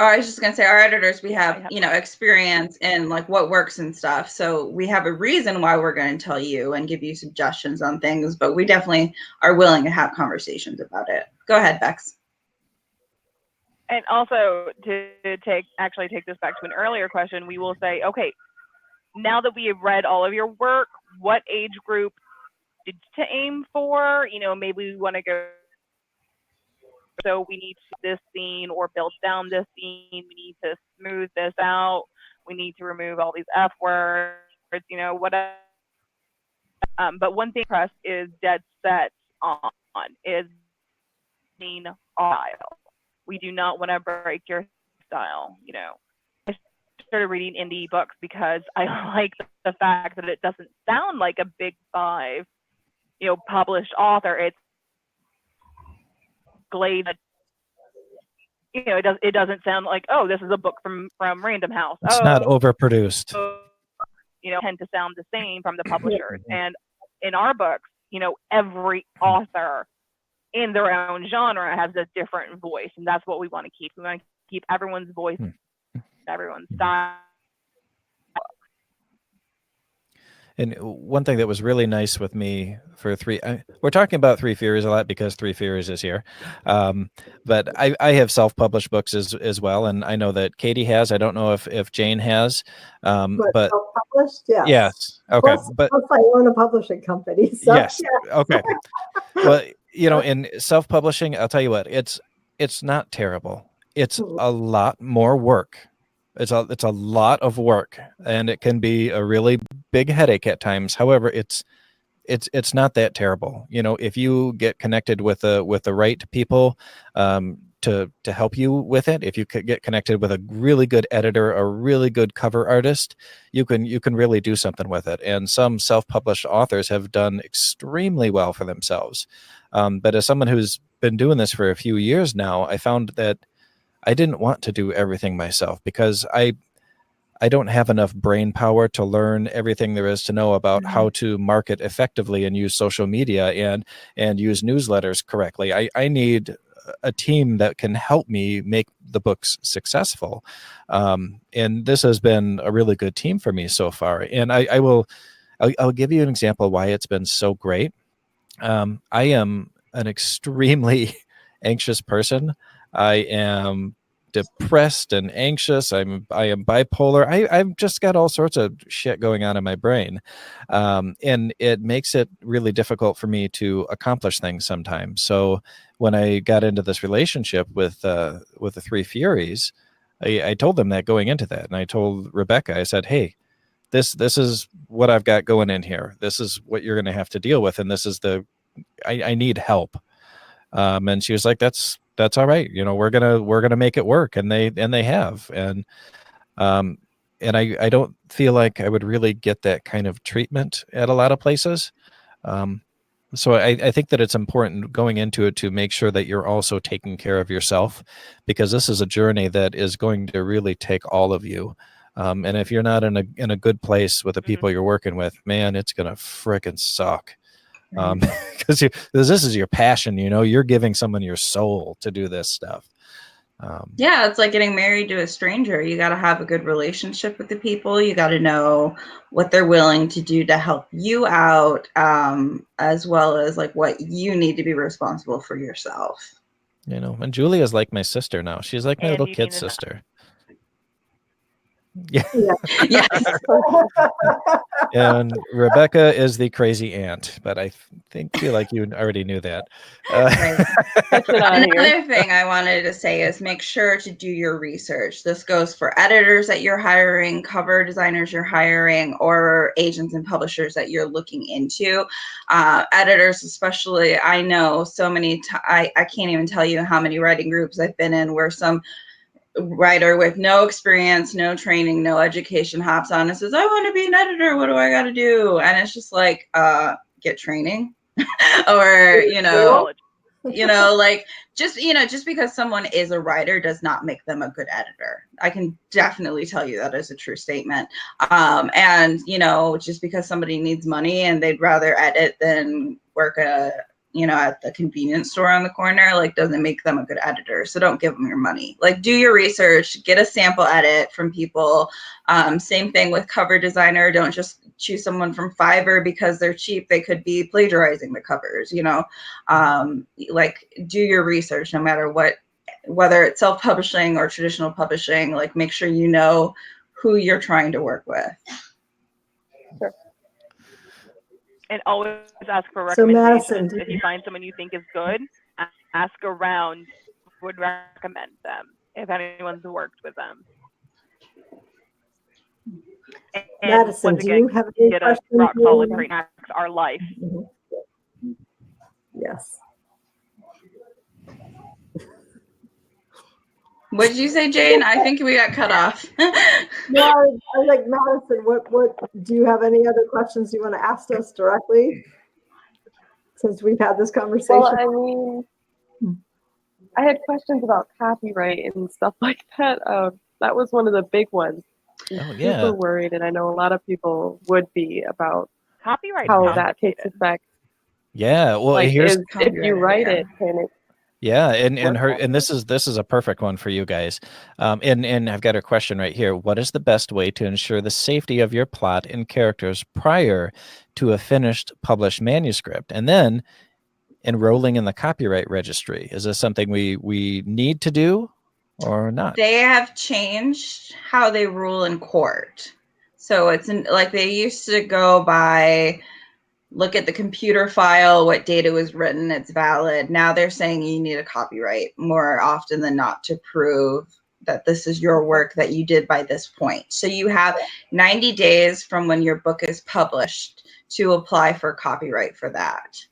I was just going to say, our editors, we have, experience in like what works and stuff. So we have a reason why we're going to tell you and give you suggestions on things, but we definitely are willing to have conversations about it. Go ahead, Bex.
And also to take this back to an earlier question, we will say, okay, now that we have read all of your work, what age group did to aim for? Maybe we want to go, so we need this scene or build down this scene. We need to smooth this out. We need to remove all these F words, whatever. But one thing press is dead set on is being style. We do not want to break your style. I started reading indie books because I like the fact that it doesn't sound like a big five, published author. It's glazed. It doesn't sound like, oh, this is a book from Random House.
It's not overproduced.
Tend to sound the same from the publishers. And in our books, every author in their own genre has a different voice, and that's what we want to keep. We want to keep everyone's voice, everyone's style.
And one thing that was really nice with me for we're talking about Three Furies a lot because Three Furies is here. But I have self-published books as well. And I know that Katie has. I don't know if Jane has. But
self-published, yes.
Yes. Okay.
Plus I own a publishing company. So,
yes.
yeah.
Okay. Well, in self-publishing, I'll tell you what, it's not terrible. It's a lot more work. It's a lot of work, and it can be a really big headache at times. However, it's not that terrible. If you get connected with the right people to help you with it, if you could get connected with a really good editor, a really good cover artist, you can really do something with it. And some self-published authors have done extremely well for themselves. But as someone who's been doing this for a few years now, I found that I didn't want to do everything myself because I don't have enough brain power to learn everything there is to know about how to market effectively and use social media and use newsletters correctly. I need a team that can help me make the books successful. And this has been a really good team for me so far. And I'll give you an example why it's been so great. I am an extremely anxious person. I am depressed and anxious. I am bipolar. I've just got all sorts of shit going on in my brain. And it makes it really difficult for me to accomplish things sometimes. So when I got into this relationship with the Three Furies, I told them that going into that. And I told Rebecca, I said, hey, this is what I've got going in here. This is what you're going to have to deal with. And this is I need help. And she was like, that's all right. We're gonna make it work. And they have. And I don't feel like I would really get that kind of treatment at a lot of places. So I think that it's important going into it to make sure that you're also taking care of yourself, because this is a journey that is going to really take all of you. And if you're not in a good place with the people you're working with, man, it's gonna frickin' suck. Because this is your passion. You're giving someone your soul to do this stuff.
Yeah, it's like getting married to a stranger. You got to have a good relationship with the people. You got to know what they're willing to do to help you out, as well as like what you need to be responsible for yourself.
And Julia's like my sister now. She's like my little kid sister. Yeah.
Yes.
And Rebecca is the crazy aunt, but I feel like you already knew that.
Right. Another thing I wanted to say is make sure to do your research. This goes for editors that you're hiring, cover designers you're hiring, or agents and publishers that you're looking into. Editors especially, I know so many, I can't even tell you how many writing groups I've been in where some writer with no experience, no training, no education hops on and says, I want to be an editor. What do I got to do? And it's just like, get training or, like just because someone is a writer does not make them a good editor. I can definitely tell you that is a true statement. And, just because somebody needs money and they'd rather edit than work at the convenience store on the corner, like doesn't make them a good editor. So don't give them your money. Like do your research, get a sample edit from people. Same thing with cover designer. Don't just choose someone from Fiverr because they're cheap. They could be plagiarizing the covers, like do your research no matter what, whether it's self-publishing or traditional publishing, like make sure you know who you're trying to work with.
Sure.
And always ask for recommendations.
So Madison,
if you find someone you think is good, ask around who would recommend them if anyone's worked with them. And
Madison,
once
do
again,
you have any
get a
questions?
rock solid train our life.
Yes.
What did you say, Jane? I think we got cut off.
No, I was like, Madison, what do you have any other questions you want to ask us directly since we've had this conversation?
Well, I mean, I had questions about copyright and stuff like that. That was one of the big ones.
Oh, yeah.
Super worried, and I know a lot of people would be about
Copyright
how that takes effect.
Yeah. Well,
Like,
here's
if you write it, can it?
yeah, and
work
her
on
and
it?
this is a perfect one for you guys. And I've got a question right here. What is the best way to ensure the safety of your plot and characters prior to a finished published manuscript? And then enrolling in the copyright registry. Is this something we need to do or not?
They have changed how they rule in court. So it's like they used to go by look at the computer file, what data was written, it's valid. Now they're saying you need a copyright more often than not to prove that this is your work that you did by this point. So you have 90 days from when your book is published to apply for copyright for that.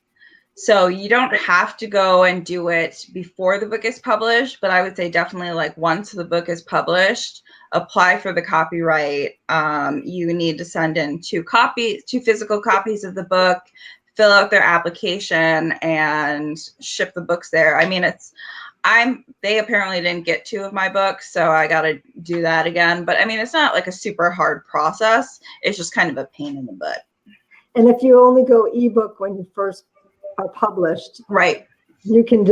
So you don't have to go and do it before the book is published, but I would say definitely like once the book is published, apply for the copyright. You need to send in two physical copies of the book, fill out their application, and ship the books there. I mean, they apparently didn't get 2 of my books, so I got to do that again. But I mean, it's not like a super hard process. It's just kind of a pain in the butt.
And if you only go ebook when you first are published,
right,
you can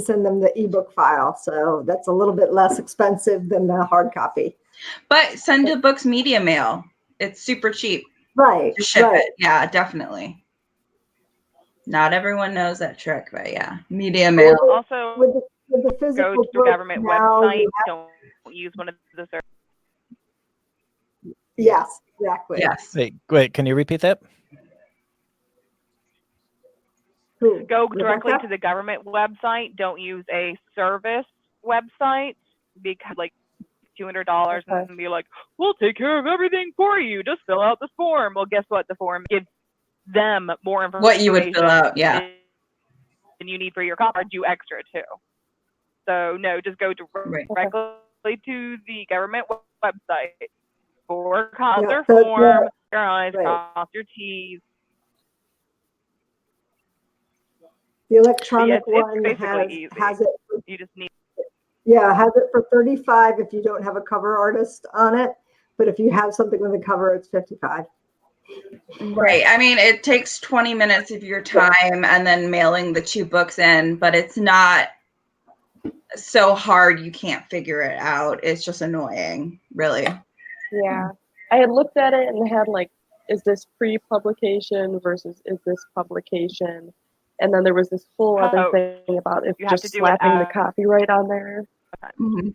send them the ebook file. So that's a little bit less expensive than the hard copy.
But send the books media mail. It's super cheap.
Right.
To ship
right.
it. Yeah, definitely. Not everyone knows that trick, but yeah, media mail.
Also,
with the physical
go to the
book
government
now,
website. Don't use one of the services.
Yes, exactly.
Yes.
Wait, can you repeat that?
Go directly to the government website. Don't use a service website because like $200 and be like, we'll take care of everything for you. Just fill out this form. Well, guess what? The form gives them more information.
What you would fill out, yeah.
And you need for your card, do extra too. So no, just go directly to the government website. Cross their form, your I's, cross your T's.
The electronic
it's
one
basically easy.
has it.
You just need.
Yeah, has it for $35 if you don't have a cover artist on it. But if you have something with a cover, it's $55.
Right. I mean, it takes 20 minutes of your time and then mailing the 2 books in, but it's not so hard you can't figure it out. It's just annoying, really.
Yeah. I had looked at it and they had like, is this pre-publication versus is this publication? And then there was this whole other thing about if just slapping the copyright on there.
Mm-hmm.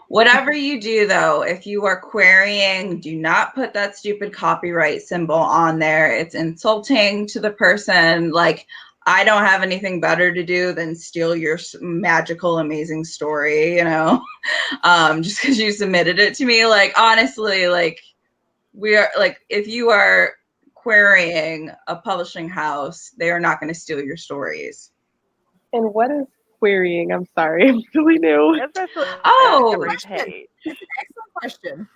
Whatever you do, though, if you are querying, do not put that stupid copyright symbol on there. It's insulting to the person. Like, I don't have anything better to do than steal your magical, amazing story, you know, just because you submitted it to me. Like, honestly, like, we are like, if you are querying a publishing house, they are not going to steal your stories.
And what is querying? I'm sorry, I'm really new.
Oh,
it's an excellent question.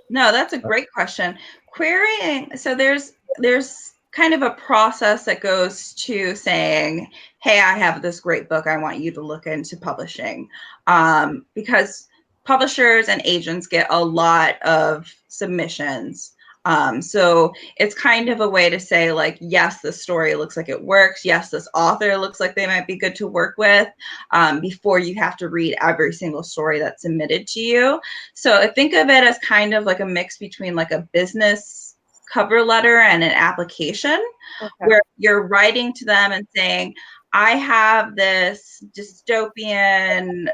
No, that's a great question. Querying, so there's kind of a process that goes to saying, hey, I have this great book I want you to look into publishing, because publishers and agents get a lot of submissions. So it's kind of a way to say, like, yes, this story looks like it works. Yes, this author looks like they might be good to work with, before you have to read every single story that's submitted to you. So think of it as kind of like a mix between like a business cover letter and an application, where you're writing to them and saying, I have this dystopian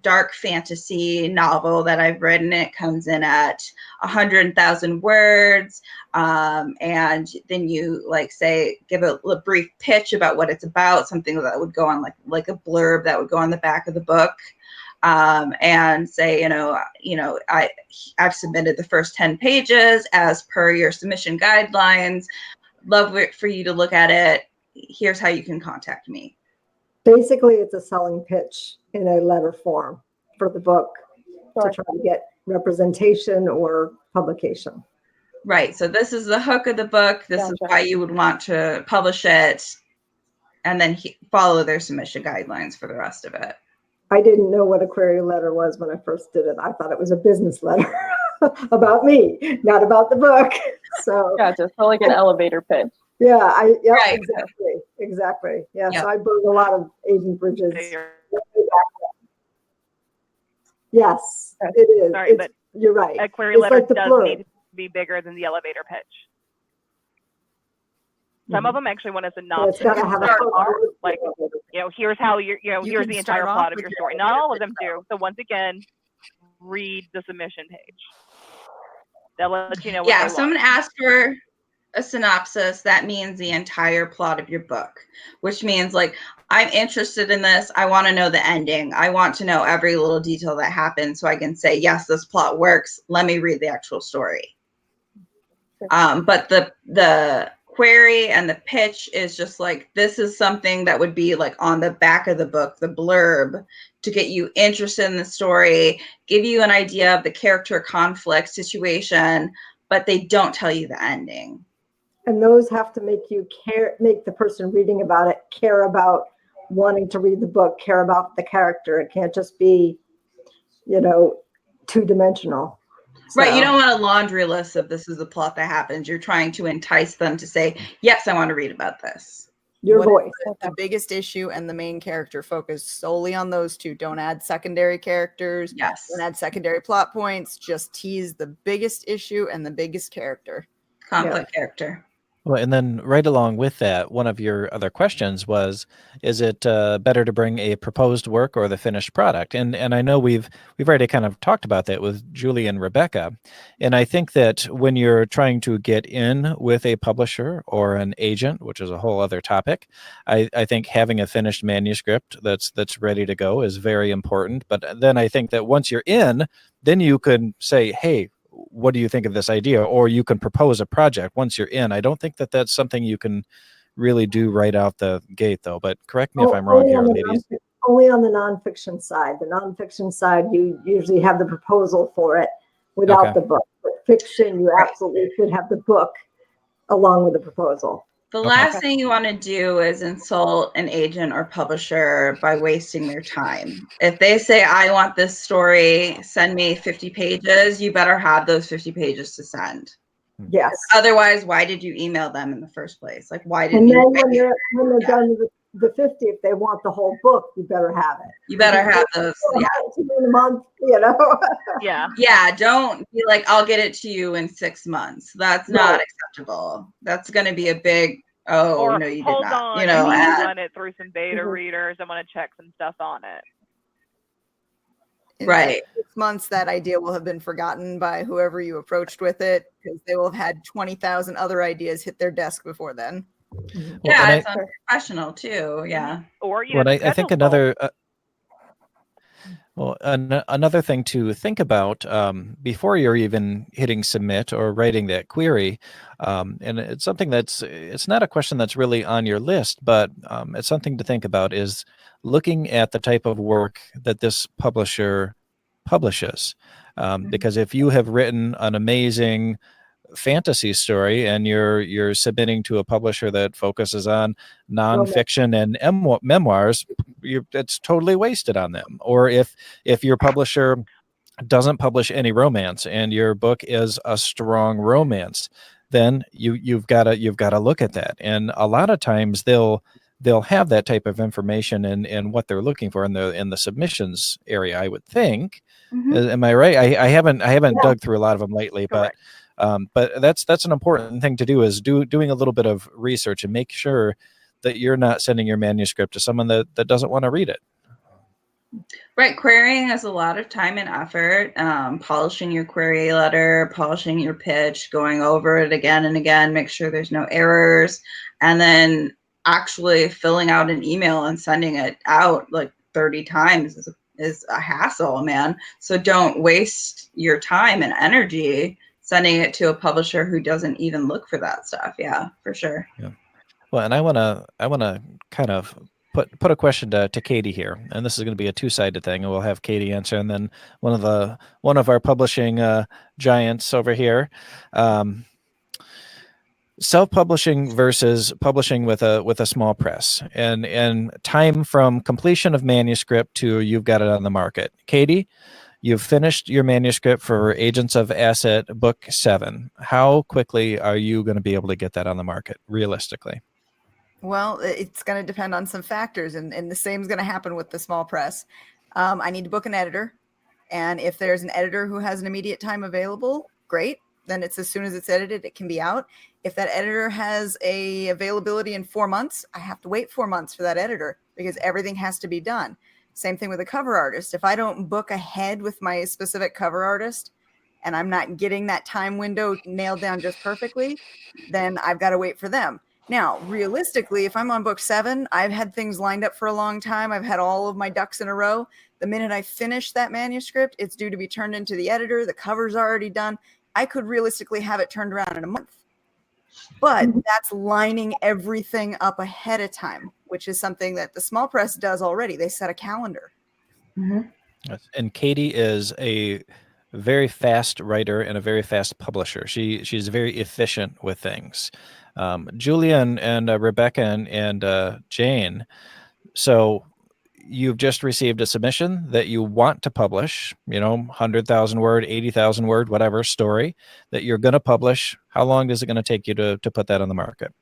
dark fantasy novel that I've written. It comes in at 100,000 words. And then you like say, give a brief pitch about what it's about, something that would go on like a blurb that would go on the back of the book. And say, I've submitted the first 10 pages as per your submission guidelines. Love it for you to look at it. Here's how you can contact me.
Basically, it's a selling pitch in a letter form for the book to try to get representation or publication.
Right. So this is the hook of the book. This is why you would want to publish it, and then follow their submission guidelines for the rest of it.
I didn't know what a query letter was when I first did it. I thought it was a business letter about me, not about the book. So
gotcha. So like an elevator pitch.
Yeah,
Right.
exactly. Yeah,
Yep.
so I burned a lot of agent bridges.
They're-
Yes, it is.
Sorry,
It's,
but
you're right.
a query
It's
letter
like the
does
blurb.
need to be bigger than the elevator pitch. Some of them actually want a
But
synopsis.
it's got to have a
Start
purpose.
off, like, here's how
You
here's
can
the
start
entire
off
plot of
with
your
your
story. Not all of
elevator
them do. So once again, read the submission page. They'll let you know what
Yeah,
they
if someone
want.
asks for a synopsis, that means the entire plot of your book, which means like, I'm interested in this. I want to know the ending. I want to know every little detail that happens so I can say, yes, this plot works. Let me read the actual story. But the query and the pitch is just like, this is something that would be like on the back of the book, the blurb, to get you interested in the story, give you an idea of the character conflict situation, but they don't tell you the ending.
And those have to make you care, make the person reading about it care about wanting to read the book, care about the character. It can't just be, two-dimensional.
Right. You
So-
don't want a laundry list of this is the plot that happens. You're trying to entice them to say, yes, I want to read about this.
Your
What
voice.
is the biggest issue and the main character, focus solely on those two. Don't add secondary characters.
Yes.
Don't add secondary plot points. Just tease the biggest issue and the biggest character.
Conflict character.
Well, and then right along with that, one of your other questions was, is it better to bring a proposed work or the finished product? And I know we've already kind of talked about that with Julie and Rebecca. And I think that when you're trying to get in with a publisher or an agent, which is a whole other topic, I think having a finished manuscript that's ready to go is very important. But then I think that once you're in, then you can say, hey, what do you think of this idea? Or you can propose a project once you're in. I don't think that that's something you can really do right out the gate, though. But correct me if I'm wrong here, ladies.
Only on the nonfiction side. The nonfiction side, you usually have the proposal for it without the book. But fiction, you absolutely should have the book along with the proposal.
The last thing you want to do is insult an agent or publisher by wasting their time. If they say, I want this story, send me 50 pages, you better have those 50 pages to send.
Yes.
Otherwise, why did you email them in the first place? Like, why did
And
you?
then when they're done with the 50, if they want the whole book, you better have it.
You better have those. Yeah.
In a month,
Yeah.
Yeah. Don't be like, I'll get it to you in 6 months. That's not acceptable. That's going to be a big,
Or
no, you did
hold
not.
on,
You know,
I need to
and,
run it through some beta readers. I want to check some stuff on it.
In
right.
6 months, that idea will have been forgotten by whoever you approached with it, because they will have had 20,000 other ideas hit their desk before then.
Well,
Yeah,
and
it's unprofessional too. Yeah.
Or
I think another another thing to think about before you're even hitting submit or writing that query, and it's something it's not a question that's really on your list, but it's something to think about, is looking at the type of work that this publisher publishes. Because if you have written an amazing fantasy story and you're submitting to a publisher that focuses on nonfiction and memoirs, it's totally wasted on them. Or if your publisher doesn't publish any romance and your book is a strong romance, then you've got to look at that. And a lot of times they'll have that type of information in what they're looking for in the submissions area, I would think. Am I right? I haven't dug through a lot of them lately, but that's an important thing to do, is doing a little bit of research and make sure that you're not sending your manuscript to someone that doesn't want to read it.
Right. Querying is a lot of time and effort. Polishing your query letter, polishing your pitch, going over it again and again, make sure there's no errors, and then actually filling out an email and sending it out like 30 times is a hassle, man. So don't waste your time and energy sending it to a publisher who doesn't even look for that stuff. Yeah, for sure.
Yeah. Well, and I want to kind of put a question to Katie here, and this is going to be a two-sided thing, and we'll have Katie answer, and then one of our publishing giants over here. Self-publishing versus publishing with a small press, and time from completion of manuscript to you've got it on the market. Katie, You've finished your manuscript for Agents of Asset Book 7. How quickly are you going to be able to get that on the market, realistically?
Well, it's going to depend on some factors, and the same is going to happen with the small press. I need to book an editor, and if there's an editor who has an immediate time available, great. Then it's as soon as it's edited, it can be out. If that editor has a availability in 4 months, I have to wait 4 months for that editor because everything has to be done. Same thing with a cover artist. If I don't book ahead with my specific cover artist and I'm not getting that time window nailed down just perfectly, then I've got to wait for them. Now, realistically, if I'm on book 7, I've had things lined up for a long time. I've had all of my ducks in a row. The minute I finish that manuscript, it's due to be turned into the editor. The cover's already done. I could realistically have it turned around in a month. But that's lining everything up ahead of time, which is something that the small press does already. They set a calendar.
And Katie is a very fast writer and a very fast publisher. She's very efficient with things. Julia and Rebecca and Jane. So you've just received a submission that you want to publish, 100,000 word, 80,000 word, whatever story that you're going to publish. How long is it going to take you to put that on the market?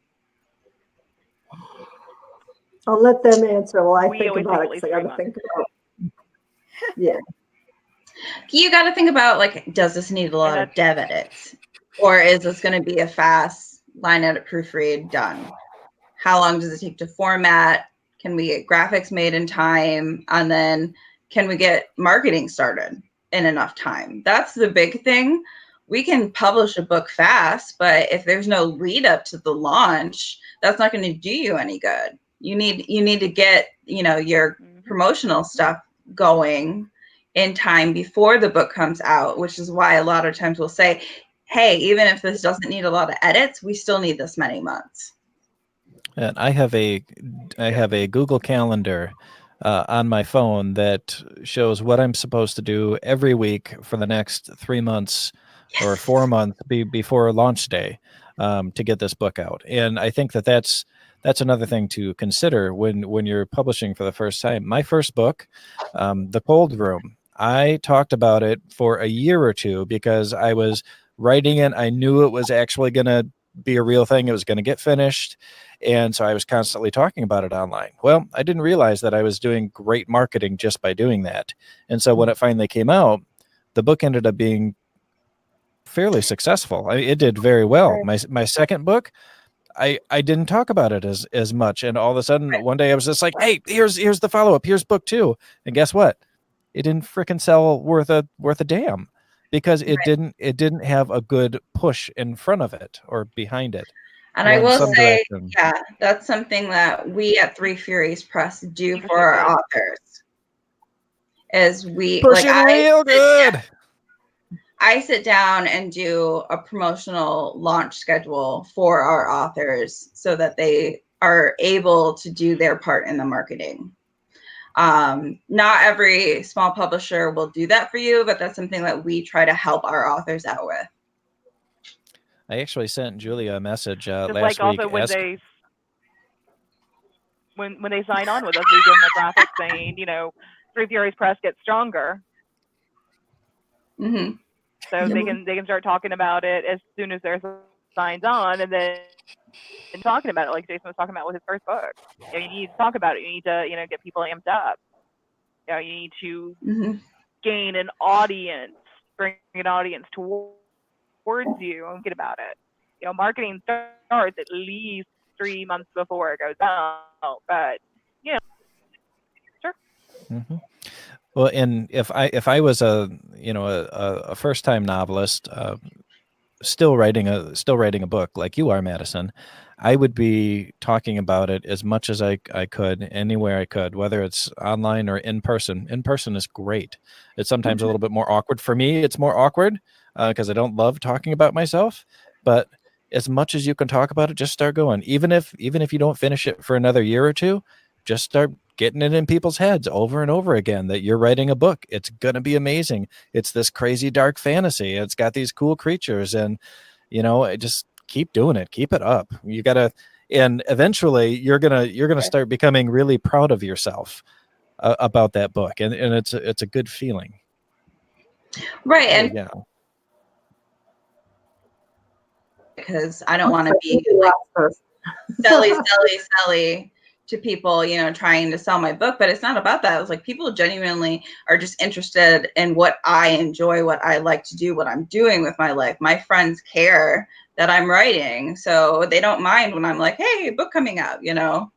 I'll let them answer while I
We
think
always
about
think
it
at
because I
least
got
3
to think about. Yeah.
You got to think about, like, does this need a lot of dev edits, or is this going to be a fast line edit proofread done? How long does it take to format? Can we get graphics made in time? And then can we get marketing started in enough time? That's the big thing. We can publish a book fast, but if there's no lead up to the launch, that's not going to do you any good. You need to get, your promotional stuff going in time before the book comes out, which is why a lot of times we'll say, hey, even if this doesn't need a lot of edits, we still need this many months.
And I have a Google Calendar on my phone that shows what I'm supposed to do every week for the next 3 months or 4 months before launch day to get this book out. And I think that's another thing to consider when you're publishing for the first time. My first book, The Cold Room, I talked about it for a year or two because I was writing it. I knew it was actually going to be a real thing. It was going to get finished. And so I was constantly talking about it online. Well, I didn't realize that I was doing great marketing just by doing that. And so when it finally came out, the book ended up being fairly successful. It did very well. My second book, I didn't talk about it as much. And all of a sudden one day I was just like, hey, here's the follow-up. Here's book 2. And guess what? It didn't frickin' sell worth a damn because it didn't have a good push in front of it or behind it.
And I will say, that's something that we at Three Furies Press do for our authors. Is we
push it real good.
I sit down and do a promotional launch schedule for our authors so that they are able to do their part in the marketing. Not every small publisher will do that for you, but that's something that we try to help our authors out with.
I actually sent Julia a message last week.
Like also when they sign on with us, we give them a graphic saying, Three Furies Press gets stronger.
Mm-hmm.
So they can start talking about it as soon as there's signs on, and then talking about it like Jason was talking about with his first book. You need to talk about it. You need to get people amped up. You need to gain an audience, bring an audience towards you, and get about it. Marketing starts at least 3 months before it goes out, but sure.
Mm-hmm. Well, and if I was a first time novelist, still writing a book like you are, Madison, I would be talking about it as much as I could, anywhere I could, whether it's online or in person. In person is great. It's sometimes a little bit more awkward for me. It's more awkward because I don't love talking about myself, but as much as you can talk about it, just start going. Even if you don't finish it for another year or two, just start getting it in people's heads over and over again that you're writing a book. It's going to be amazing. It's this crazy dark fantasy. It's got these cool creatures and, just keep doing it. Keep it up. You got to, and eventually you're going to start becoming really proud of yourself about that book. And it's a good feeling.
Right. And
yeah.
because I don't want to be like selly to people, you know, trying to sell my book, but it's not about that. It's like people genuinely are just interested in what I enjoy, what I like to do, what I'm doing with my life. My friends care that I'm writing, so they don't mind when I'm like, hey, book coming out, you know.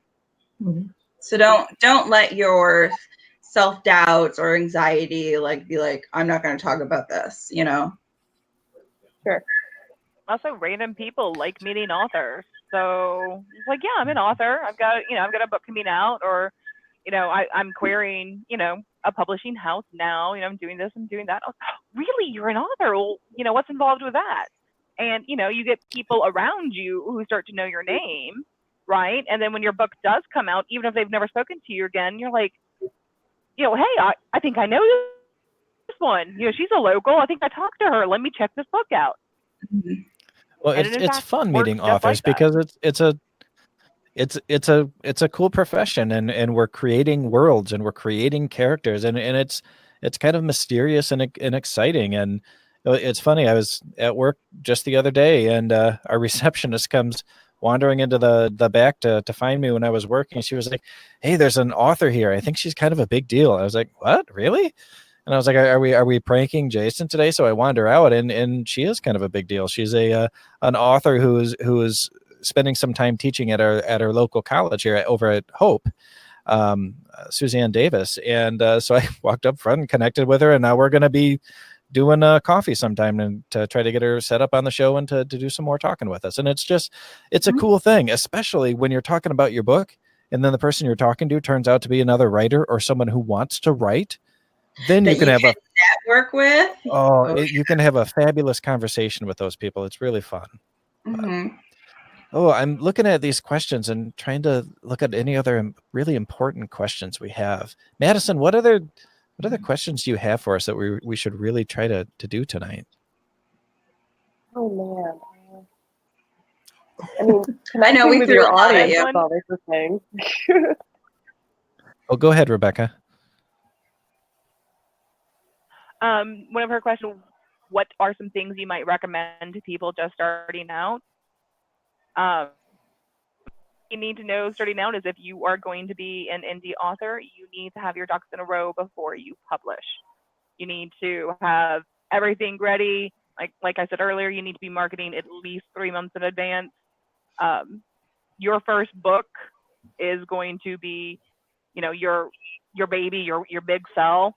Mhm.
So don't let your self-doubts or anxiety like be like, I'm not going to talk about this, you know.
Sure.
Also, random people like meeting authors. So it's like, yeah, I'm an author. I've got a book coming out, or, you know, I'm querying, you know, a publishing house now. You know, I'm doing this, I'm doing that. Oh, really? You're an author? Well, you know, what's involved with that? And, you know, you get people around you who start to know your name, right? And then when your book does come out, even if they've never spoken to you again, you're like, you know, hey, I think I know this one. You know, she's a local. I think I talked to her. Let me check this book out.
Mm-hmm.
Well,
And it in
it's
fact
fun
works
meeting
just
authors
like that.
because it's a cool profession, and we're creating worlds and we're creating characters, and it's kind of mysterious and exciting. And it's funny, I was at work just the other day, and our receptionist comes wandering into the back to find me when I was working. She was like, hey, there's an author here. I think she's kind of a big deal. I was like, what, really? And I was like, are we pranking Jason today? So I wander out, and she is kind of a big deal. She's an author who is spending some time teaching at our local college here over at Hope, Suzanne Davis. And so I walked up front and connected with her, and now we're going to be doing a coffee sometime and to try to get her set up on the show and to do some more talking with us. And it's a cool thing, especially when you're talking about your book and then the person you're talking to turns out to be another writer or someone who wants to write. Then you can have a
network with.
you can have a fabulous conversation with those people. It's really fun.
Mm-hmm.
I'm looking at these questions and trying to look at any other really important questions we have. Madison, what other questions do you have for us that we should really try to do tonight?
Oh man. I mean,
I know we
with
threw
your
a lot at
audience
you.
is always the thing.
Oh, go ahead, Rebecca.
One of her questions, what are some things you might recommend to people just starting out? You need to know starting out is if you are going to be an indie author, you need to have your ducks in a row before you publish. You need to have everything ready. Like I said earlier, you need to be marketing at least 3 months in advance. Your first book is going to be, you know, your baby, your big sell.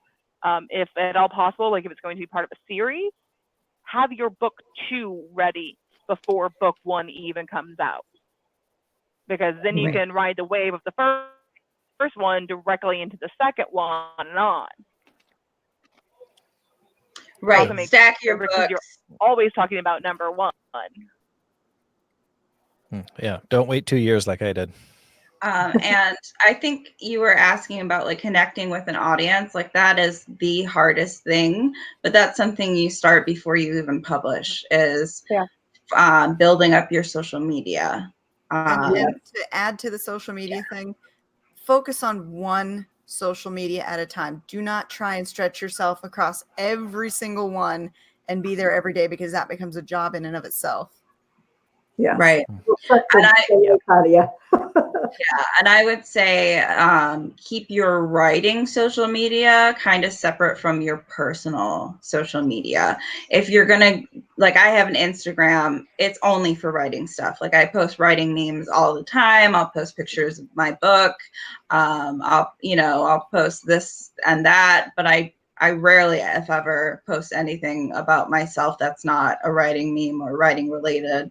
If at all possible, like if it's going to be part of a series, have your book 2 ready before book 1 even comes out. Because then you can ride the wave of the first one directly into the second one and on.
Right. Stack your books.
You're always talking about number 1.
Yeah. Don't wait 2 years like I did.
And I think you were asking about like connecting with an audience. Like that is the hardest thing, but that's something you start before you even publish is building up your social media.
And to add to the social media thing, focus on one social media at a time. Do not try and stretch yourself across every single one and be there every day, because that becomes a job in and of itself.
Yeah.
Right. And I would say keep your writing social media kind of separate from your personal social media. If you're going to, like I have an Instagram, it's only for writing stuff. Like I post writing memes all the time. I'll post pictures of my book. I'll post this and that, but I rarely, if ever, post anything about myself that's not a writing meme or writing related.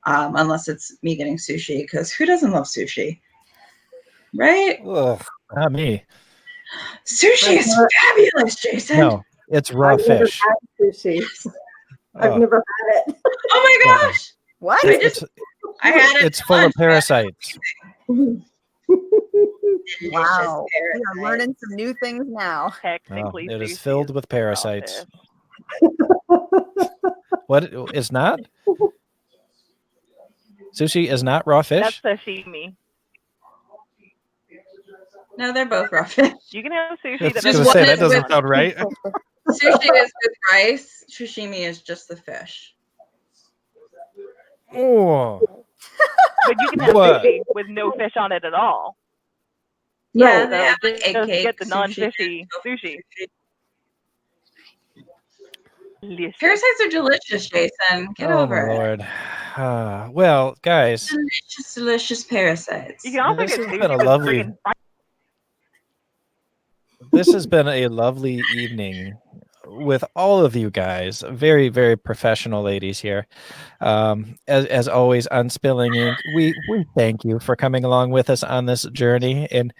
Unless it's me getting sushi, because who doesn't love sushi, right?
Ugh, not me.
Sushi is fabulous, Jason.
No, it's raw fish.
Never had sushi. I've never had it.
Oh my gosh!
What?
I had it.
It's full of parasites.
Wow, we are learning some new things now.
Technically,
it is filled with parasites.
Fish.
What is not? Sushi is not raw fish?
That's sashimi.
No, they're both raw fish.
You can have sushi
That's
that
just
doesn't
that doesn't sound right.
Sushi is with rice. Sashimi is just the fish.
Oh,
But you can have
What?
sushi with no fish on it at all.
Yeah,
Right.
they
So
have like
just
egg cake,
get the
sushi,
non-fishy
tofu
sushi. Delicious.
Parasites are delicious, Jason. Get
oh
over
my
it.
lord. Well, guys,
Delicious, delicious parasites.
You can also
this
get
has
sushi
been a
with
lovely.
freaking fries.
This has been a lovely evening with all of you guys. Very, very professional ladies here. As always, on Spilling Ink, we thank you for coming along with us on this journey. And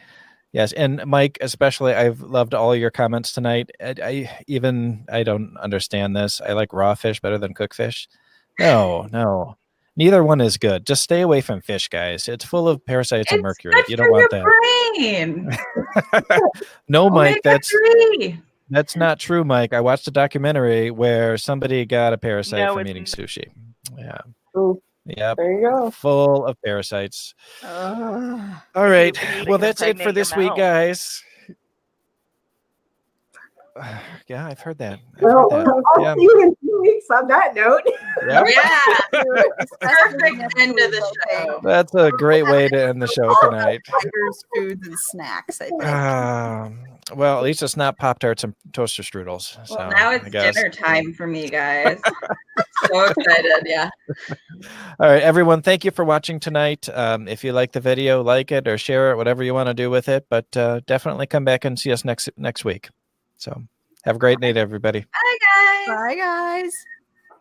yes, and Mike, especially, I've loved all your comments tonight. I don't understand this. I like raw fish better than cooked fish. No. Neither one is good. Just stay away from fish, guys. It's full of parasites and
It's
mercury.
good
You
for
don't want
your
that.
brain.
No, Mike,
Omega-3.
that's not true, Mike. I watched a documentary where somebody got a parasite
No,
from
it's
eating sushi. Yeah.
Ooh,
Yep.
there you go.
Full of parasites.
Ugh.
All right.
If you
Well,
can
that's it for
impregnate your
this week,
mouth.
guys. Yeah, I've heard that.
Well,
that.
I'll
Yeah.
see you in 2 weeks on that note.
Yep.
Yeah,
Especially
perfect
next
end of
week,
the
okay?
show.
That's a great way to end the show
All about
tonight.
Tigers, foods, and snacks, I think.
Well, at least it's not Pop-Tarts and toaster strudels. So
Well, now
I
it's
guess.
dinner time for me, guys. So excited, yeah.
All right, everyone, thank you for watching tonight. If you like the video, like it or share it, whatever you want to do with it. But definitely come back and see us next week. So have a great night, everybody.
Bye, guys.
Bye, guys.